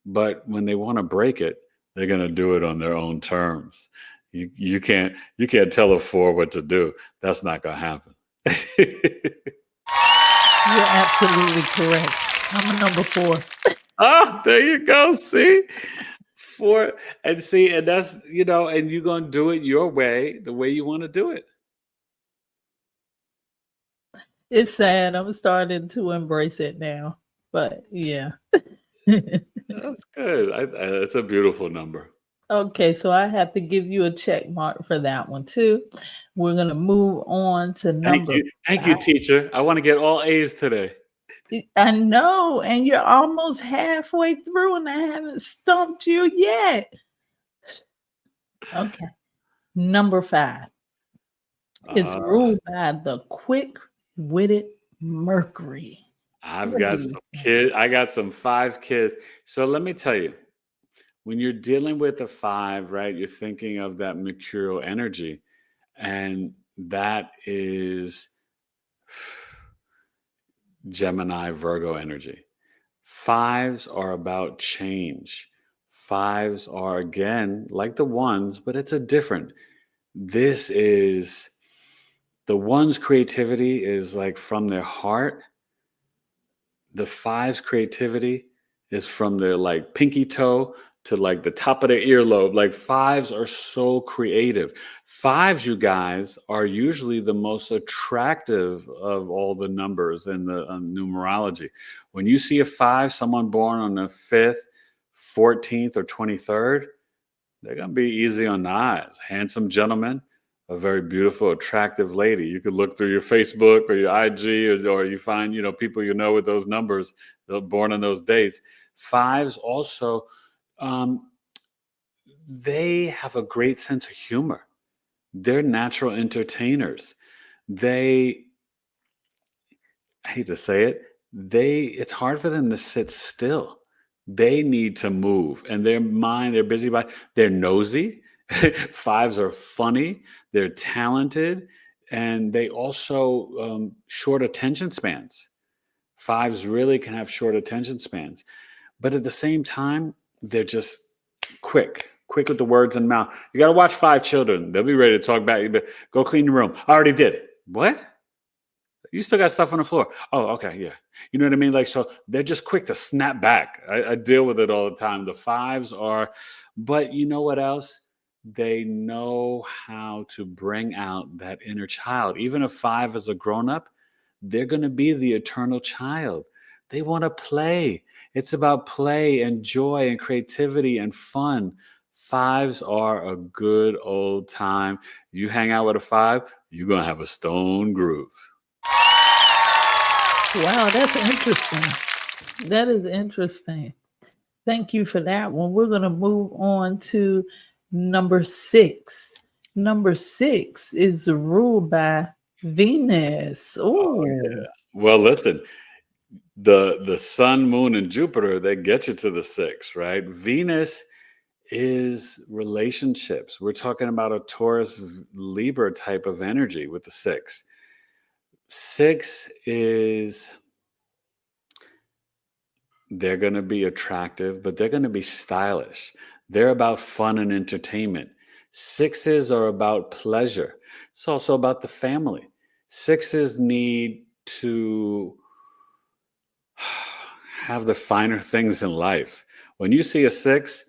but when they want to break it, they're going to do it on their own terms. You can't tell a 4 what to do. That's not going to happen. You're absolutely correct. I'm a number 4. Oh, there you go. See? 4, and that's, and you're going to do it your way, the way you want to do it. It's sad. I'm starting to embrace it now. But yeah. That's good. It's a beautiful number. Okay, so I have to give you a check mark for that one too. We're going to move on to number. Thank you, teacher. I want to get all A's today. I know, and you're almost halfway through and I haven't stumped you yet. Okay. Number 5. It's ruled by the quick-witted Mercury. I've got some kids. I got some 5 kids. So let me tell you, when you're dealing with a 5, right, you're thinking of that mercurial energy, and that is Gemini, Virgo energy. 5s are about change. 5s are, again, like the 1s, but it's a different. This is the 1's creativity is like from their heart. The 5's creativity is from their like pinky toe to like the top of their earlobe. Like 5s are so creative. 5s, you guys, are usually the most attractive of all the numbers in the numerology. When you see a 5, someone born on the 5th, 14th, or 23rd, they're going to be easy on the eyes. Handsome gentleman, a very beautiful, attractive lady. You could look through your Facebook or your IG, or you find, people with those numbers, they're born on those dates. 5s also, they have a great sense of humor. They're natural entertainers. I hate to say it, it's hard for them to sit still. They need to move, and their mind, they're busy they're nosy. 5s are funny. They're talented, and they also short attention spans. 5s really can have short attention spans, but at the same time, they're just quick with the words in the mouth. You got to watch 5 children. They'll be ready to talk back. Go clean your room. I already did it. What? You still got stuff on the floor. Oh, okay, yeah. You know what I mean? Like, so they're just quick to snap back. I deal with it all the time. The 5s are, but you know what else? They know how to bring out that inner child. Even if 5 is a grown-up, they're going to be the eternal child. They want to play. It's about play and joy and creativity and fun. Fives are a good old time. You hang out with a five, you're going to have a stone groove. Wow, that's interesting. That is interesting. Thank you for that one. We're going to move on to number 6. Number 6 is ruled by Venus. Oh, Oh, yeah. Well, listen, the sun, moon, and Jupiter, they get you to the 6, right? Venus is relationships. We're talking about a Taurus Libra type of energy with the 6. 6 is, they're going to be attractive, but they're going to be stylish. They're about fun and entertainment. 6s are about pleasure. It's also about the family. 6s need to have the finer things in life. When you see a 6,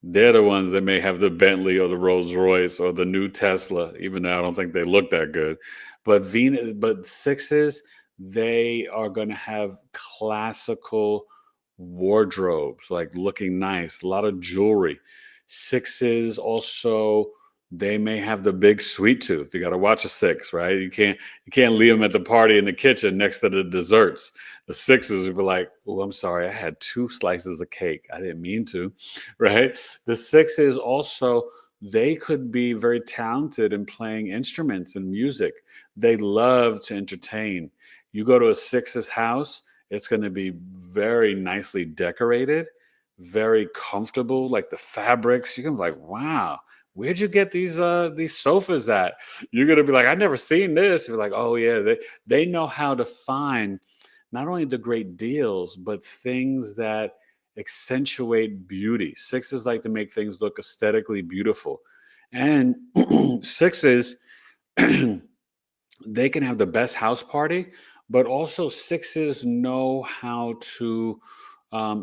they're the ones that may have the Bentley or the Rolls Royce or the new Tesla, even though I don't think they look that good. But 6s, they are going to have classical wardrobes, like looking nice, a lot of jewelry. 6s also, they may have the big sweet tooth. You got to watch a 6, right? You can't leave them at the party in the kitchen next to the desserts. The 6s would be like, oh, I'm sorry, I had 2 slices of cake. I didn't mean to, right? The 6s also, they could be very talented in playing instruments and music. They love to entertain. You go to a 6's house, it's going to be very nicely decorated, very comfortable, like the fabrics. You're going to be like, wow, where'd you get these sofas at? You're going to be like, I've never seen this. You're like, oh yeah, they know how to find not only the great deals, but things that accentuate beauty. 6s like to make things look aesthetically beautiful. And 6s, they can have the best house party, but also 6s know how to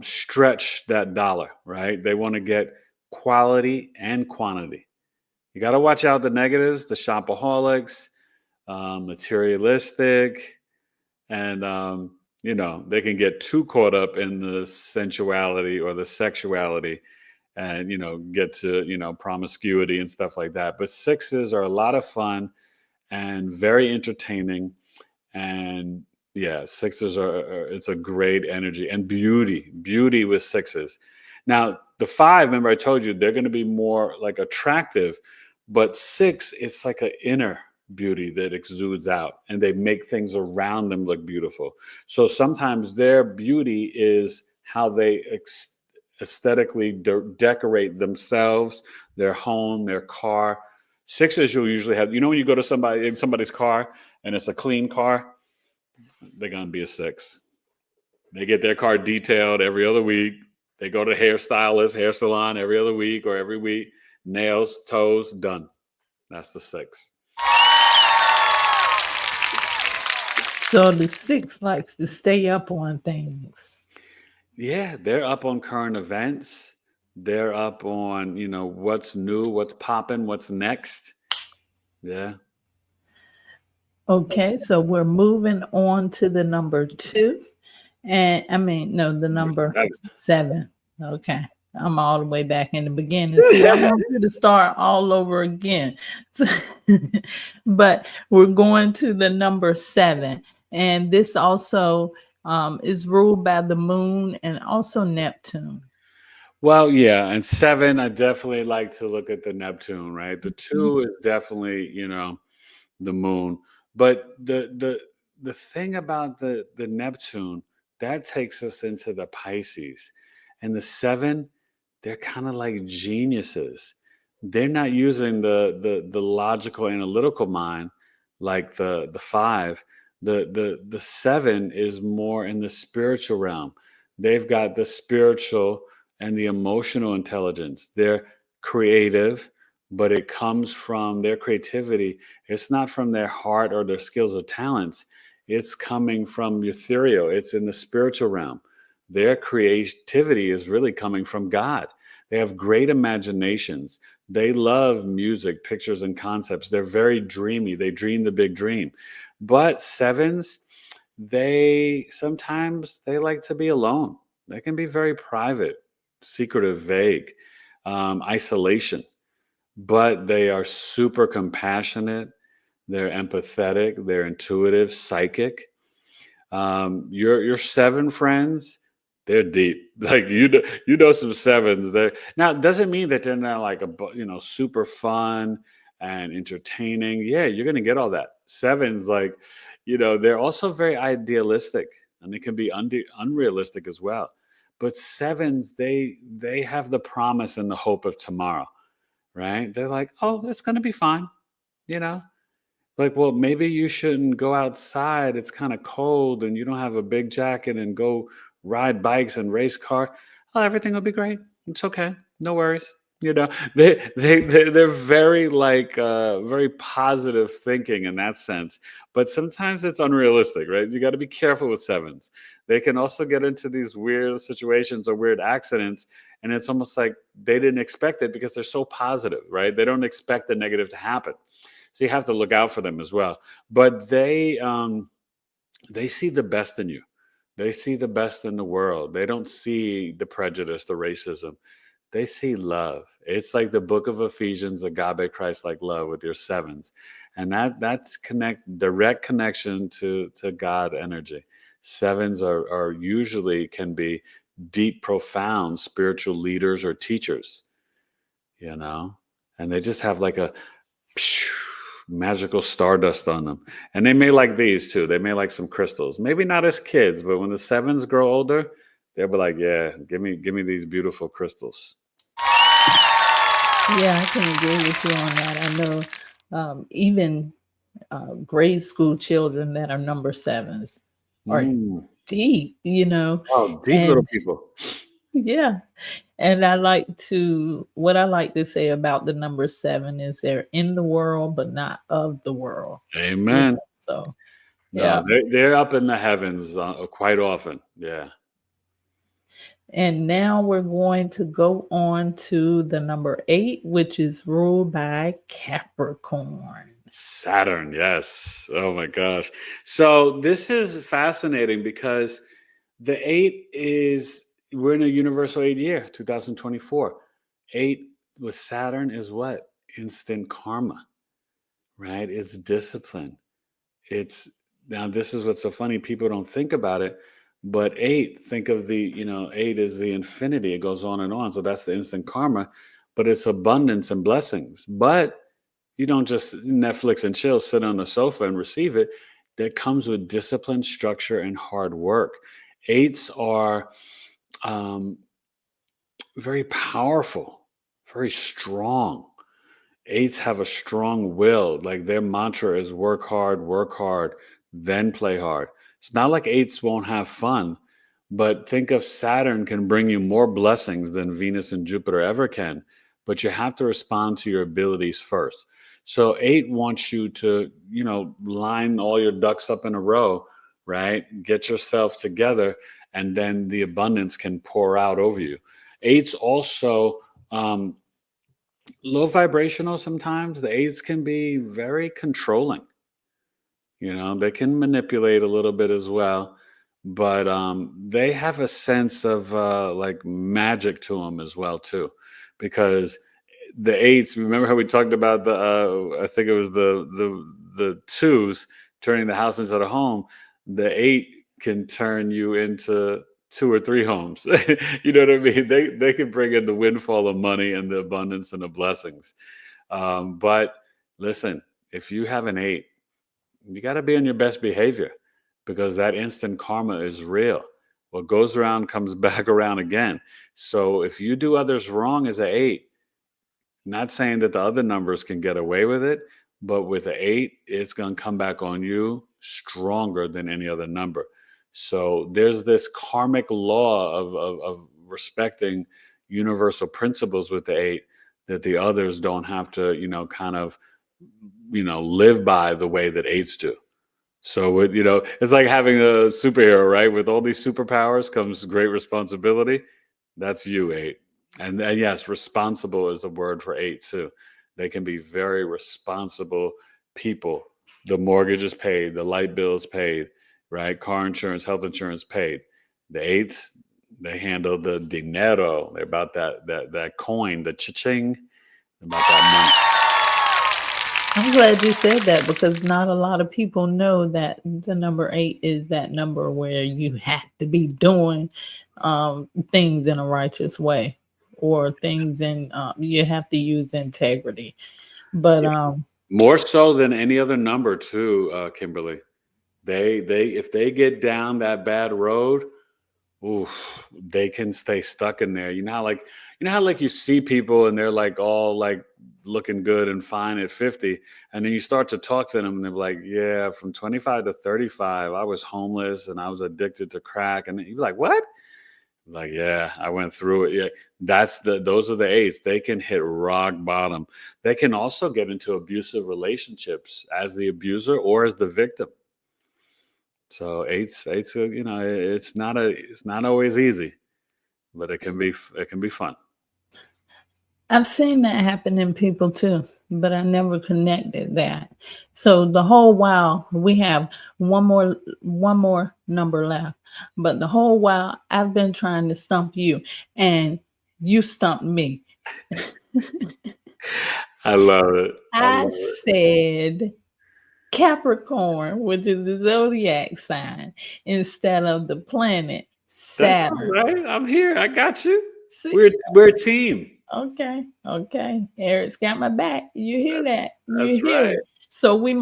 stretch that dollar, right? They want to get quality and quantity. You got to watch out the negatives, the shopaholics, materialistic, and they can get too caught up in the sensuality or the sexuality, and get to promiscuity and stuff like that. But 6s are a lot of fun and very entertaining, and yeah, 6s are it's a great energy and beauty with 6s. Now the 5, remember I told you they're going to be more like attractive, but 6, it's like an inner beauty that exudes out, and they make things around them look beautiful. So sometimes their beauty is how they aesthetically decorate themselves, their home, their car. 6s you'll usually have, when you go to somebody's car and it's a clean car, they're going to be a 6. They get their car detailed every other week. They go to hair salon every other week or every week. Nails, toes, done. That's the 6. so the 6 likes to stay up on things. Yeah, they're up on current events. They're up on, what's new, what's popping, what's next. Yeah. Okay, so we're moving on to the number 2. And the number 7. Okay. I'm all the way back in the beginning. See, I want you to start all over again. But we're going to the number 7. And this also is ruled by the moon and also Neptune. Well, yeah, and 7, I definitely like to look at the Neptune, right? The 2 is definitely, the moon. But the thing about the Neptune, that takes us into the Pisces. And the 7, they're kind of like geniuses. They're not using the logical analytical mind like the 5. The 7 is more in the spiritual realm. They've got the spiritual and the emotional intelligence. They're creative, but it comes from their creativity. It's not from their heart or their skills or talents. It's coming from ethereal. It's in the spiritual realm. Their creativity is really coming from God. They have great imaginations. They love music, pictures, and concepts. They're very dreamy. They dream the big dream. But 7s, they sometimes they like to be alone. They can be very private, secretive, vague. isolation, but they are super compassionate. They're empathetic. They're intuitive, psychic. Your seven friends, they're deep. Like you know some sevens. There now it doesn't mean that they're not like super fun and entertaining. Yeah, you're gonna get all that. Sevens, like they're also very idealistic, and they can be unrealistic as well. But sevens, they have the promise and the hope of tomorrow, right? They're like, oh, it's gonna be fine, you know. Like, well, maybe you shouldn't go outside. It's kind of cold and you don't have a big jacket and go ride bikes and race car. Oh, everything will be great. It's okay. No worries. They're very very positive thinking in that sense. But sometimes it's unrealistic, right? You got to be careful with sevens. They can also get into these weird situations or weird accidents, and it's almost like they didn't expect it because they're so positive, right? They don't expect the negative to happen. So you have to look out for them as well. But they see the best in you. They see the best in the world. They don't see the prejudice, the racism. They see love. It's like the book of Ephesians, agape Christ like love with your sevens. And that's direct connection to God energy. Sevens are usually can be deep, profound spiritual leaders or teachers, and they just have like a magical stardust on them. And they may like these too. They may like some crystals. Maybe not as kids, but when the sevens grow older, they'll be like, yeah, give me these beautiful crystals. Yeah, I can agree with you on that. I know even grade school children that are number sevens are deep, Oh, deep little and people. yeah. And what I like to say about the number seven is they're in the world, but not of the world. Amen. So, No, yeah. they're up in the heavens quite often. Yeah. And now we're going to go on to the number 8, which is ruled by Capricorn. Saturn, yes. Oh my gosh. So this is fascinating because the 8 we're in a universal 8 year, 2024. 8 with Saturn is what? Instant karma, right? It's discipline. It's Now this is what's so funny. People don't think about it, but 8, think of 8 is the infinity. It goes on and on. So that's the instant karma, but it's abundance and blessings. But you don't just Netflix and chill, sit on the sofa and receive it. That comes with discipline, structure, and hard work. 8s are very powerful, very strong. 8s have a strong will. Like their mantra is work hard, then play hard. It's not like 8s won't have fun, but think of Saturn can bring you more blessings than Venus and Jupiter ever can. But you have to respond to your abilities first. So 8 wants you to, line all your ducks up in a row, right? Get yourself together, and then the abundance can pour out over you. 8s also low vibrational sometimes. The 8s can be very controlling. They can manipulate a little bit as well, but they have a sense of like magic to them as well too, because the 8s. Remember how we talked about I think it was the 2s turning the house into the home. The 8 can turn you into 2 or 3 homes. You know what I mean? They can bring in the windfall of money and the abundance and the blessings. But listen, if you have an 8, you got to be on your best behavior, because that instant karma is real. What goes around comes back around again. So if you do others wrong as an 8, not saying that the other numbers can get away with it, but with an 8, it's going to come back on you stronger than any other number. So there's this karmic law of respecting universal principles with the 8 that the others don't have to, live by the way that 8s do. So it's like having a superhero, right? With all these superpowers comes great responsibility. That's you, 8. And yes, responsible is a word for 8 too. They can be very responsible people. The mortgage is paid, the light bill is paid, right? Car insurance, health insurance paid. The 8s, They handle the dinero. They're about that coin, the cha-ching, about that I'm glad you said that because not a lot of people know that the number 8 is that number where you have to be doing things in a righteous way, or things in you have to use integrity. But money. More so than any other number, too, Kimberly. They if they get down that bad road, oof, they can stay stuck in there. How like you see people and they're like all like looking good and fine at 50, and then you start to talk to them and they're like, yeah, from 25 to 35, I was homeless and I was addicted to crack. And you're like, what? Like, yeah, I went through it. Yeah, those are the 8s. They can hit rock bottom. They can also get into abusive relationships as the abuser or as the victim. So eights, it's not always easy, but it can be fun. I've seen that happen in people too, but I never connected that. So the whole while we have one more number left, but the whole while I've been trying to stump you, and you stumped me. I love it. I I love it. said Capricorn, which is the zodiac sign, instead of the planet That's all Saturn. right. I'm here. I got you. See? We're a team. Okay. Eric's got my back. You hear that? You That's hear right. it. So we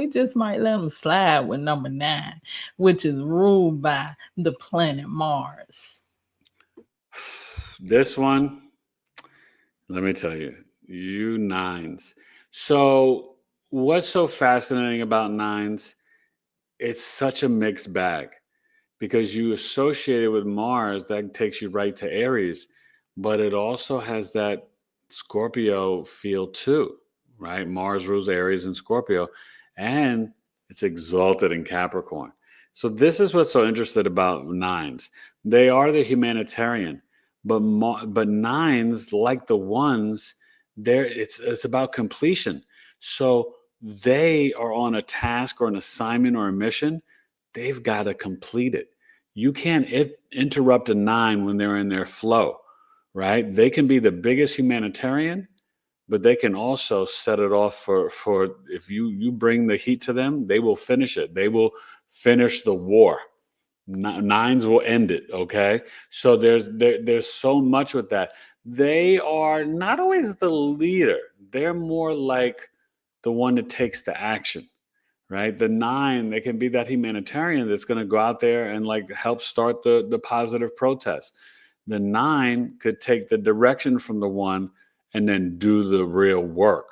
just might let them slide with number 9, which is ruled by the planet Mars. This one, let me tell you, you nines. So what's so fascinating about nines? It's such a mixed bag, because you associate it with Mars, that takes you right to Aries, but it also has that Scorpio feel too, right? Mars rules Aries and Scorpio, and it's exalted in Capricorn. So this is what's so interesting about nines. They are the humanitarian, but nines, like the ones, it's about completion. So they are on a task or an assignment or a mission. They've got to complete it. You can't interrupt a 9 when they're in their flow, right? They can be the biggest humanitarian, but they can also set it off for if you bring the heat to them, they will finish it. They will finish the war. Nines will end it. Okay, so there's so much with that. They are not always the leader. They're more like the one that takes the action, right? The 9, they can be that humanitarian that's going to go out there and like help start the positive protest. The 9 could take the direction from the 1 and then do the real work,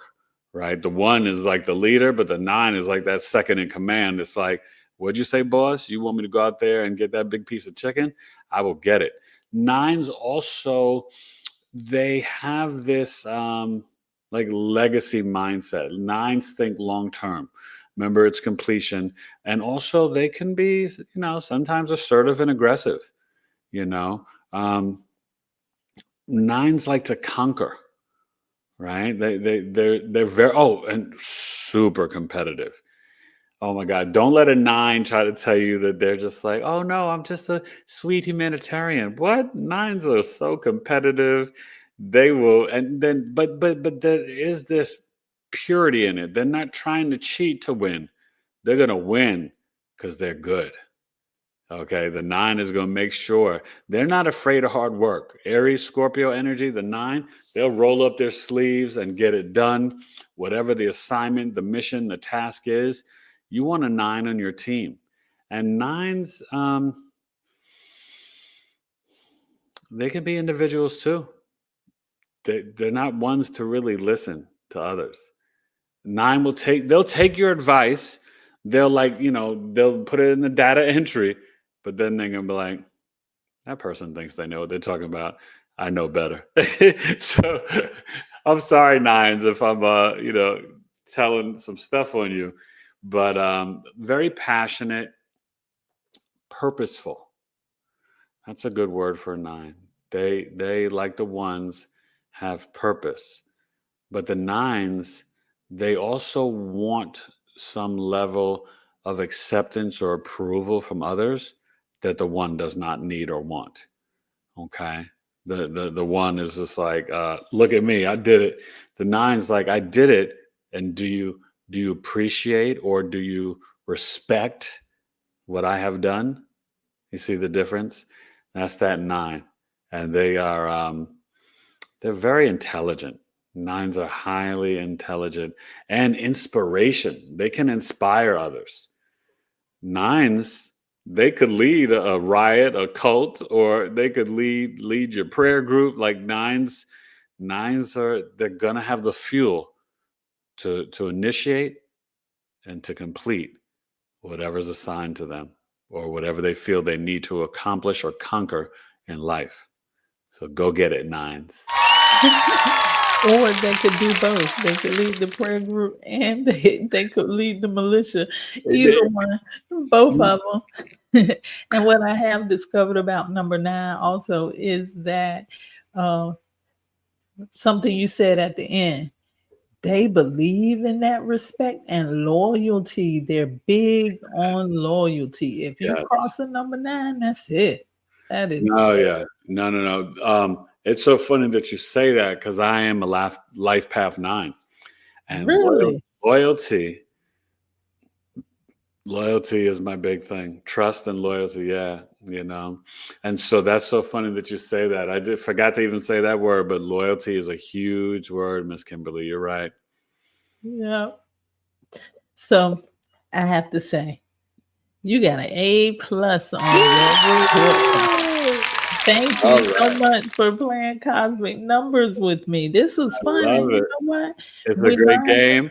right? The 1 is like the leader, but the 9 is like that second in command. It's like, what'd you say, boss? You want me to go out there and get that big piece of chicken? I will get it. 9s also, they have this like legacy mindset. 9s think long term. Remember, it's completion. And also, they can be, sometimes assertive and aggressive. You know, 9s like to conquer, right? They're very, and super competitive. Oh my God. Don't let a 9 try to tell you that they're just like, oh no, I'm just a sweet humanitarian. What? 9s are so competitive. They will, and then, but there is this purity in it. They're not trying to cheat to win. They're going to win because they're good. Okay. The 9 is going to make sure they're not afraid of hard work. Aries, Scorpio energy, the 9, they'll roll up their sleeves and get it done. Whatever the assignment, the mission, the task is, you want a 9 on your team. And 9s, they can be individuals too. They're not ones to really listen to others. 9 they'll take your advice. They'll they'll put it in the data entry, but then they're gonna be like, that person thinks they know what they're talking about. I know better. So I'm sorry, 9s, if I'm telling some stuff on you, but very passionate, purposeful. That's a good word for a 9. They like the ones have purpose, but the 9s, they also want some level of acceptance or approval from others that the 1 does not need or want. Okay. The one is just like, look at me, I did it. The nine's like, I did it. And do you appreciate or do you respect what I have done? You see the difference? That's that nine. And they're very intelligent. Nines are highly intelligent and inspiration. They can inspire others. Nines, they could lead a riot, a cult, or they could lead your prayer group. Like nines they're gonna have the fuel to initiate and to complete whatever's assigned to them or whatever they feel they need to accomplish or conquer in life. So go get it, nines. Or they could do both. They could lead the prayer group and they could lead the militia. Either one, both of them. And what I have discovered about number 9 also is that uh, something you said at the end, they believe in that respect and loyalty. They're big on loyalty. If you Yes. cross a number 9, that's it. That is No, it. yeah. No. It's so funny that you say that because I am a life path 9. And Really? loyalty is my big thing. Trust and loyalty, yeah, And so that's so funny that you say that. I forgot to even say that word, but loyalty is a huge word, Miss Kimberly. You're right. Yeah. So I have to say, you got an A+ on your report. Thank All you so right. much for playing cosmic numbers with me. This was fun, Love and you it. know what? It's a We great learned. game.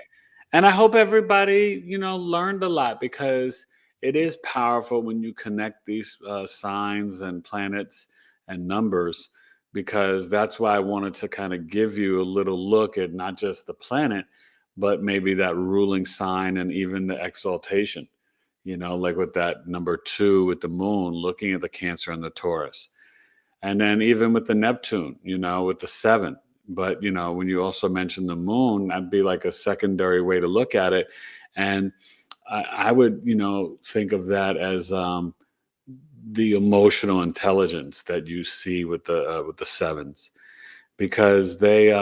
And I hope everybody, learned a lot because it is powerful when you connect these signs and planets and numbers, because that's why I wanted to kind of give you a little look at not just the planet, but maybe that ruling sign and even the exaltation, like with that number 2 with the moon, looking at the Cancer and the Taurus. And then even with the Neptune, with the 7. But, when you also mention the moon, that'd be like a secondary way to look at it. And I would, think of that as the emotional intelligence that you see with the 7s, because they,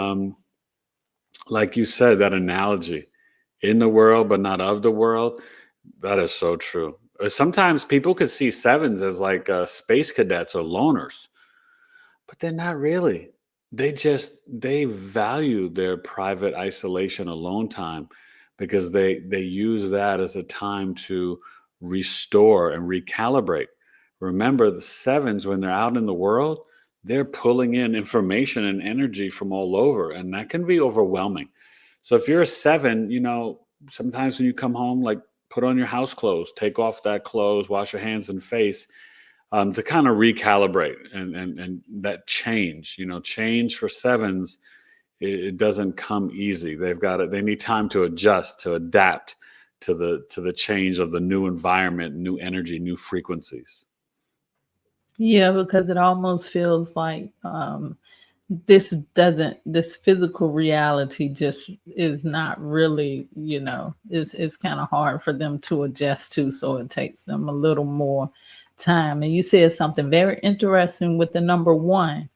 like you said, that analogy, in the world but not of the world, that is so true. Sometimes people could see 7s as like space cadets or loners, but they're not really. They value their private isolation, alone time, because they use that as a time to restore and recalibrate. Remember, the 7s, when they're out in the world, they're pulling in information and energy from all over, and that can be overwhelming. So if you're a 7, sometimes when you come home, like, put on your house clothes, take off that clothes, wash your hands and face, to kind of recalibrate and that change. Change for 7s, it doesn't come easy. They need time to adjust, to adapt to the change of the new environment, new energy, new frequencies. Yeah, because it almost feels like this physical reality just is not really, it's kind of hard for them to adjust to. So it takes them a little more time. And you said something very interesting with the number 1.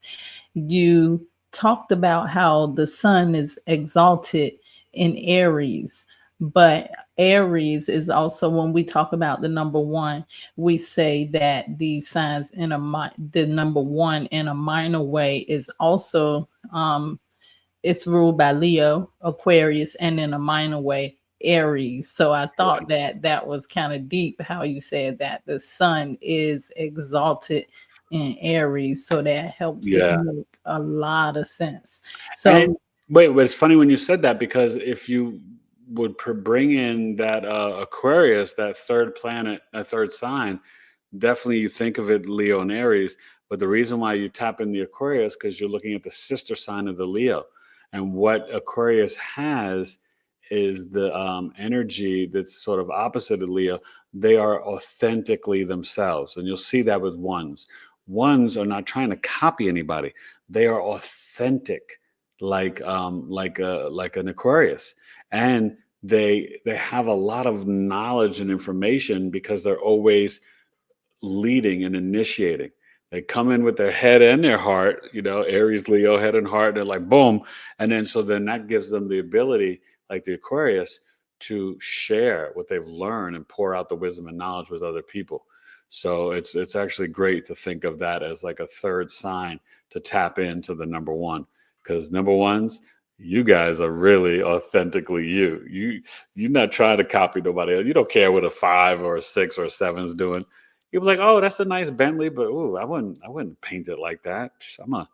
You talked about how the sun is exalted in Aries, but Aries is also, when we talk about the number 1, we say that the signs the number 1 in a minor way is also it's ruled by Leo, Aquarius, and in a minor way Aries. So I thought that was kind of deep how you said that the sun is exalted in Aries, so that helps it Yeah. make a lot of sense. And So wait, but it's funny when you said that, because if you would bring in that Aquarius, that third planet, that third sign, definitely you think of it Leo and Aries. But the reason why you tap in the Aquarius, because you're looking at the sister sign of the Leo. And what Aquarius has is the energy that's sort of opposite of Leo. They are authentically themselves. And you'll see that with ones. Ones are not trying to copy anybody. They are authentic, like an Aquarius. And they have a lot of knowledge and information because they're always leading and initiating. They come in with their head and their heart, Aries, Leo, head and heart. They're like, boom. And then that gives them the ability, like the Aquarius, to share what they've learned and pour out the wisdom and knowledge with other people. So it's actually great to think of that as like a third sign to tap into the number one, because number ones, you guys are really authentically you. You're not trying to copy nobody else. You don't care what a 5 or a 6 or a 7 is doing. You're like, oh, that's a nice Bentley, but ooh, I wouldn't paint it like that. I'm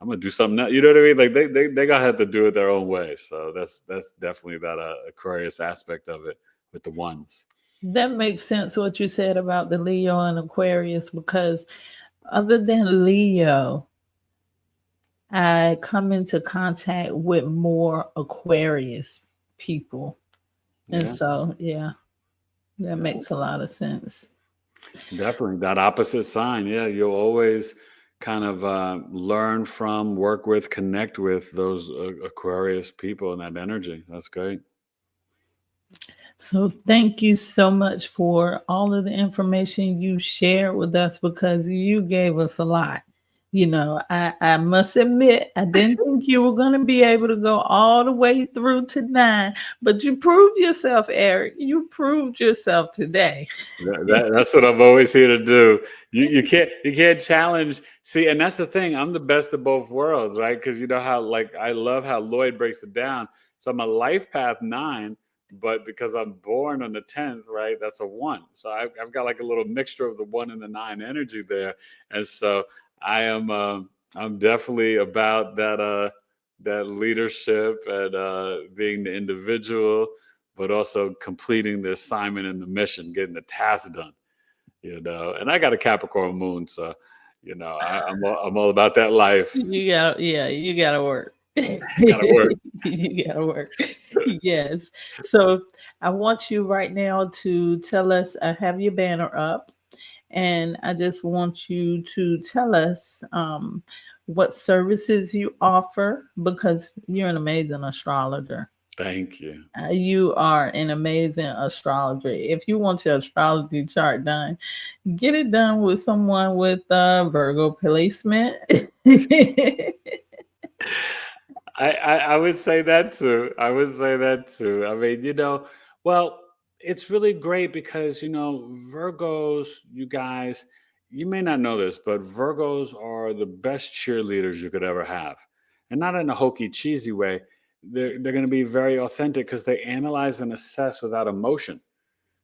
gonna do something else. You know what I mean? Like they gotta have to do it their own way. So that's definitely that Aquarius aspect of it with the ones. That makes sense what you said about the Leo and Aquarius, because other than Leo, I come into contact with more Aquarius people. And so, yeah, that makes a lot of sense. Definitely. That opposite sign. Yeah, you'll always kind of learn from, work with, connect with those Aquarius people and that energy. That's great. So thank you so much for all of the information you shared with us, because you gave us a lot. I must admit, I didn't think you were going to be able to go all the way through to 9, but you proved yourself, Eric. You proved yourself today. That's what I'm always here to do. You can't challenge. See, and that's the thing. I'm the best of both worlds, right? Because you know how, like, I love how Lloyd breaks it down. So I'm a life path 9, but because I'm born on the 10th, right? That's a 1. So I've got like a little mixture of the 1 and the 9 energy there, and so I'm definitely about that leadership and being the individual, but also completing the assignment and the mission, getting the task done. And I got a Capricorn moon, so I'm all about that life. You gotta work. Gotta work. You gotta work. Yes. So I want you right now to tell us, have your banner up, and I just want you to tell us what services you offer, because you're an amazing astrologer. Thank you. You are an amazing astrologer. If you want your astrology chart done, get it done with someone with Virgo placement. I would say that too. I would say that too. I mean, well, it's really great because, Virgos, you guys, you may not know this, but Virgos are the best cheerleaders you could ever have. And not in a hokey, cheesy way. They're going to be very authentic because they analyze and assess without emotion.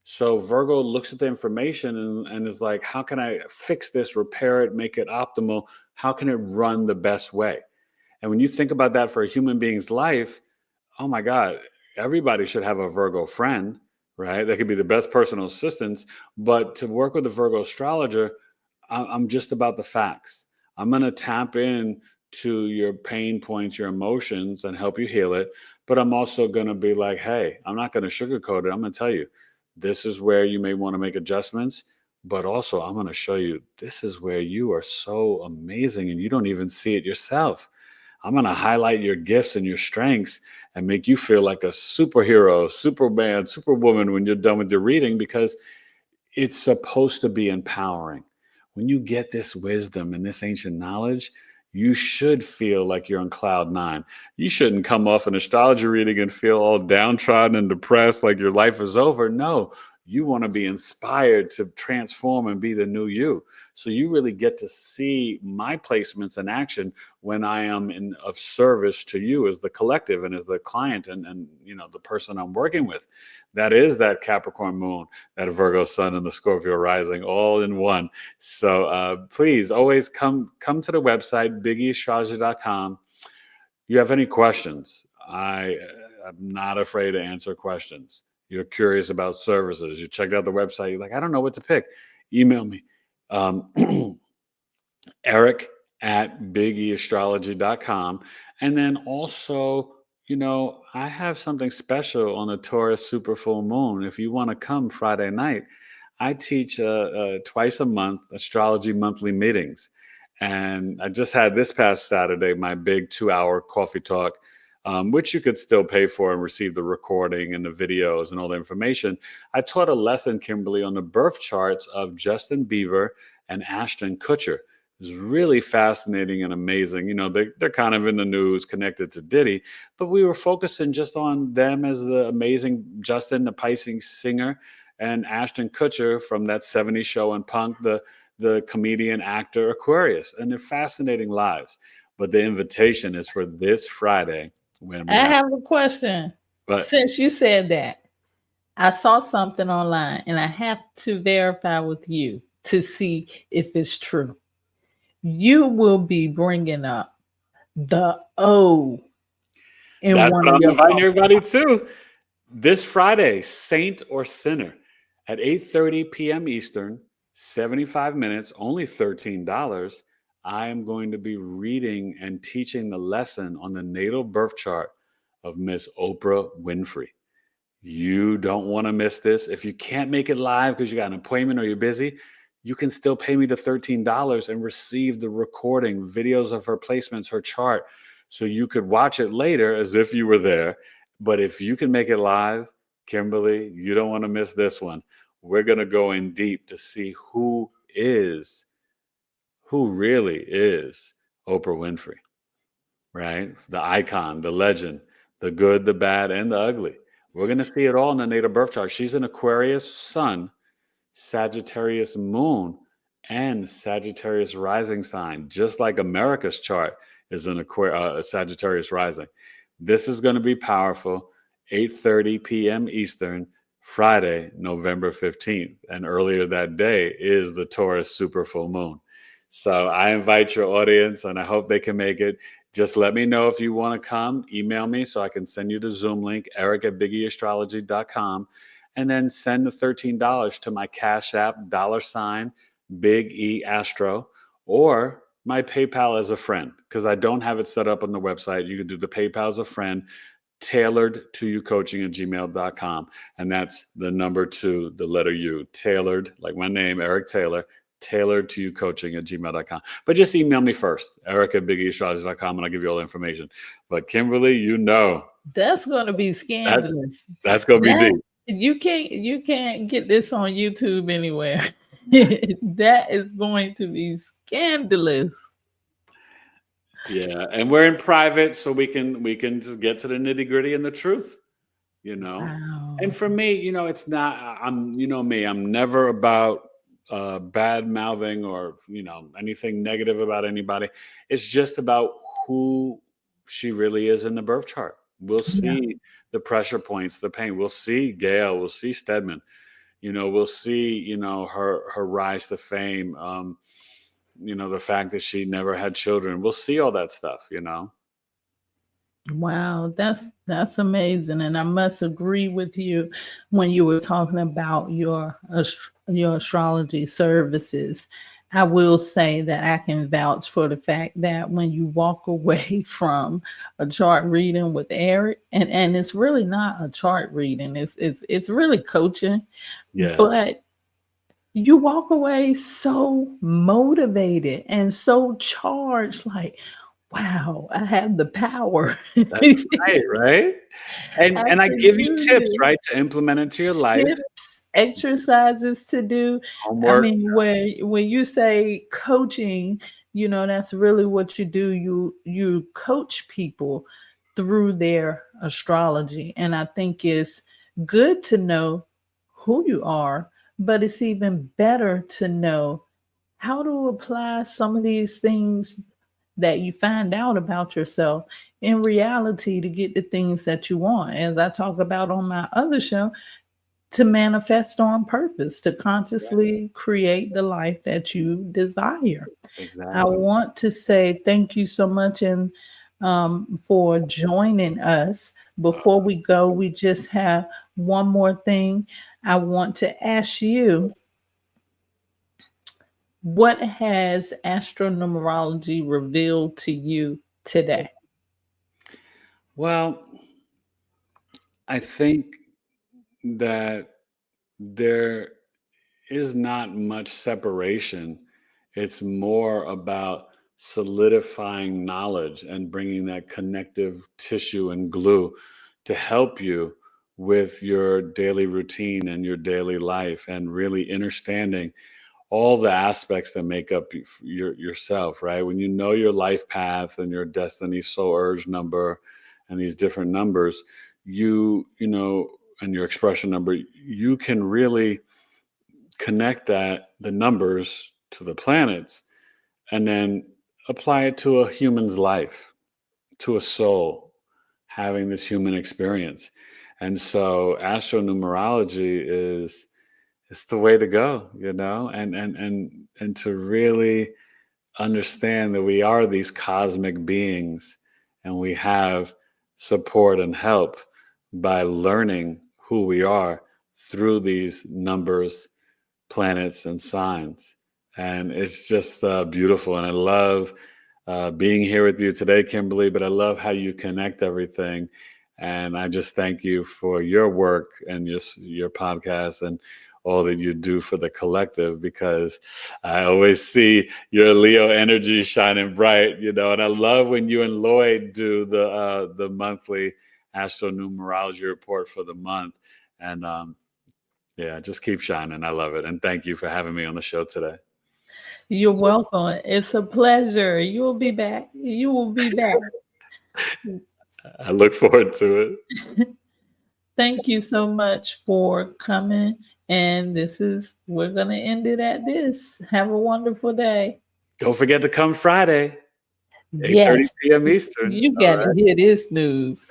So Virgo looks at the information and is like, how can I fix this, repair it, make it optimal? How can it run the best way? And when you think about that for a human being's life, oh my God, everybody should have a Virgo friend, right? That could be the best personal assistants. But to work with a Virgo astrologer, I'm just about the facts. I'm going to tap in to your pain points, your emotions, and help you heal it. But I'm also going to be like, hey, I'm not going to sugarcoat it. I'm going to tell you, this is where you may want to make adjustments. But also, I'm going to show you, this is where you are so amazing and you don't even see it yourself. I'm going to highlight your gifts and your strengths and make you feel like a superhero, Superman, Superwoman when you're done with your reading, because it's supposed to be empowering. When you get this wisdom and this ancient knowledge, you should feel like you're on cloud 9. You shouldn't come off an astrology reading and feel all downtrodden and depressed like your life is over. No, you want to be inspired to transform and be the new you. So you really get to see my placements in action when I am of service to you as the collective and as the client and the person I'm working with. That is that Capricorn moon, that Virgo sun, and the Scorpio rising all in one. So please always come to the website, BigEastrology.com. You have any questions? I'm not afraid to answer questions. You're curious about services. You checked out the website. You're like, I don't know what to pick. Email me, Eric@BigEastrology.com. And then also, I have something special on the Taurus super full moon. If you want to come Friday night, I teach twice a month astrology monthly meetings. And I just had this past Saturday my big 2-hour coffee talk, which you could still pay for and receive the recording and the videos and all the information. I taught a lesson, Kimberly, on the birth charts of Justin Bieber and Ashton Kutcher. It is really fascinating and amazing. You know, they're kind of in the news connected to Diddy, but we were focusing just on them as the amazing Justin, the Pisces singer, and Ashton Kutcher from that 70s show and Punk, the comedian, actor, Aquarius, and their fascinating lives. But the invitation is for this Friday when we I have a question. But Since you said that, I saw something online and I have to verify with you to see if it's true. You will be bringing up the O in that's one what of I'm your inviting posts. everybody to. This Friday, Saint or Sinner at 8:30 p.m. Eastern, 75 minutes, only $13. I am going to be reading and teaching the lesson on the natal birth chart of Miss Oprah Winfrey. You don't want to miss this. If you can't make it live because you got an appointment or you're busy, you can still pay me the $13 and receive the recording, videos of her placements, her chart, so you could watch it later as if you were there. But if you can make it live, Kimberly, you don't want to miss this one. We're going to go in deep to see who really is Oprah Winfrey, right? The icon, the legend, the good, the bad, and the ugly. We're going to see it all in the natal birth chart. She's an Aquarius sun, Sagittarius moon, and Sagittarius rising sign, just like America's chart is an Sagittarius rising. This is going to be powerful. 8:30 p.m. Eastern, Friday, November 15th. And earlier that day is the Taurus super full moon. So I invite your audience, and I hope they can make it. Just let me know if you want to come. Email me so I can send you the Zoom link, eric@bigeastrology.com, and then send the $13 to my Cashapp, $BigEAstro, or my PayPal as a friend, because I don't have it set up on the website. You can do the PayPal as a friend, tailored to you coaching at gmail.com. And that's the number 2, the letter U, tailored, like my name, Eric Taylor, tailored to you coaching at gmail.com. But just email me first, eric@bigeastrology.com, and I'll give you all the information. But Kimberly, you know, That's going to be scandalous. that's going to be deep. You can't get this on YouTube anywhere. That is going to be scandalous. Yeah, and we're in private, so we can just get to the nitty gritty and the truth, you know. Wow. And for me, you know, it's not. You know me. I'm never about bad mouthing or anything negative about anybody. It's just about who she really is in the birth chart. We'll Yeah. see the pressure points, the pain. We'll see Gail. We'll see Stedman. We'll see her rise to fame. The fact that she never had children. We'll see all that stuff. Wow, that's amazing, and I must agree with you when you were talking about your astrology services. I will say that I can vouch for the fact that when you walk away from a chart reading with Eric, and it's really not a chart reading, it's really coaching, Yeah. but you walk away so motivated and so charged, like, wow, I have the power. That's right? And I give you tips, Absolutely. right, to implement into your life. Tips, exercises to do. I Homework. mean, when you say coaching, that's really what you do. You coach people through their astrology. And I think it's good to know who you are, but it's even better to know how to apply some of these things that you find out about yourself in reality to get the things that you want. As I talk about on my other show, to manifest on purpose, to consciously create the life that you desire. Exactly. I want to say thank you so much and for joining us. Before we go, we just have one more thing. I want to ask you, what has Astro-Numerology revealed to you today? Well, I think that there is not much separation. It's more about solidifying knowledge and bringing that connective tissue and glue to help you with your daily routine and your daily life, and really understanding all the aspects that make up yourself, right? When you know your life path and your destiny soul urge number and these different numbers, you know, and your expression number, you can really connect the numbers to the planets and then apply it to a human's life, to a soul having this human experience. And so astro-numerology is it's the way to go, you know, and to really understand that we are these cosmic beings and we have support and help by learning who we are through these numbers, planets, and signs. And it's just beautiful. And I love being here with you today, Kimberly, but I love how you connect everything. And I just thank you for your work and your podcast and all that you do for the collective, because I always see your Leo energy shining bright, you know, and I love when you and Lloyd do the monthly Astro-Numerology report for the month. And yeah, just keep shining. I love it. And thank you for having me on the show today. You're welcome. It's a pleasure. You'll be back. You will be back. I look forward to it. Thank you so much for coming. And we're going to end it at this. Have a wonderful day. Don't forget to come Friday, 8:30 Yes. p.m. Eastern. You got to hear this news.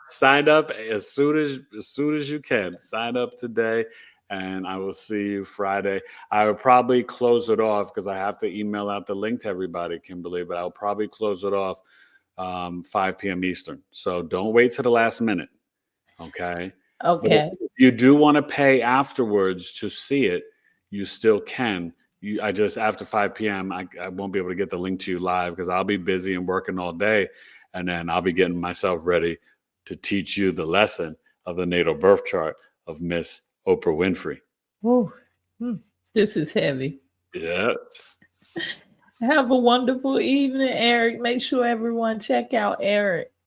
Sign up as soon as you can. Sign up today, and I will see you Friday. I will probably close it off because I have to email out the link to everybody, Kimberly, but I'll probably close it off 5 p.m. Eastern. So don't wait to the last minute. Okay. Okay. But if you do want to pay afterwards to see it, you still can. I just, after 5 p.m., I won't be able to get the link to you live because I'll be busy and working all day. And then I'll be getting myself ready to teach you the lesson of the natal birth chart of Miss Oprah Winfrey. Oh, this is heavy. Yeah. Have a wonderful evening, Eric. Make sure everyone check out Eric.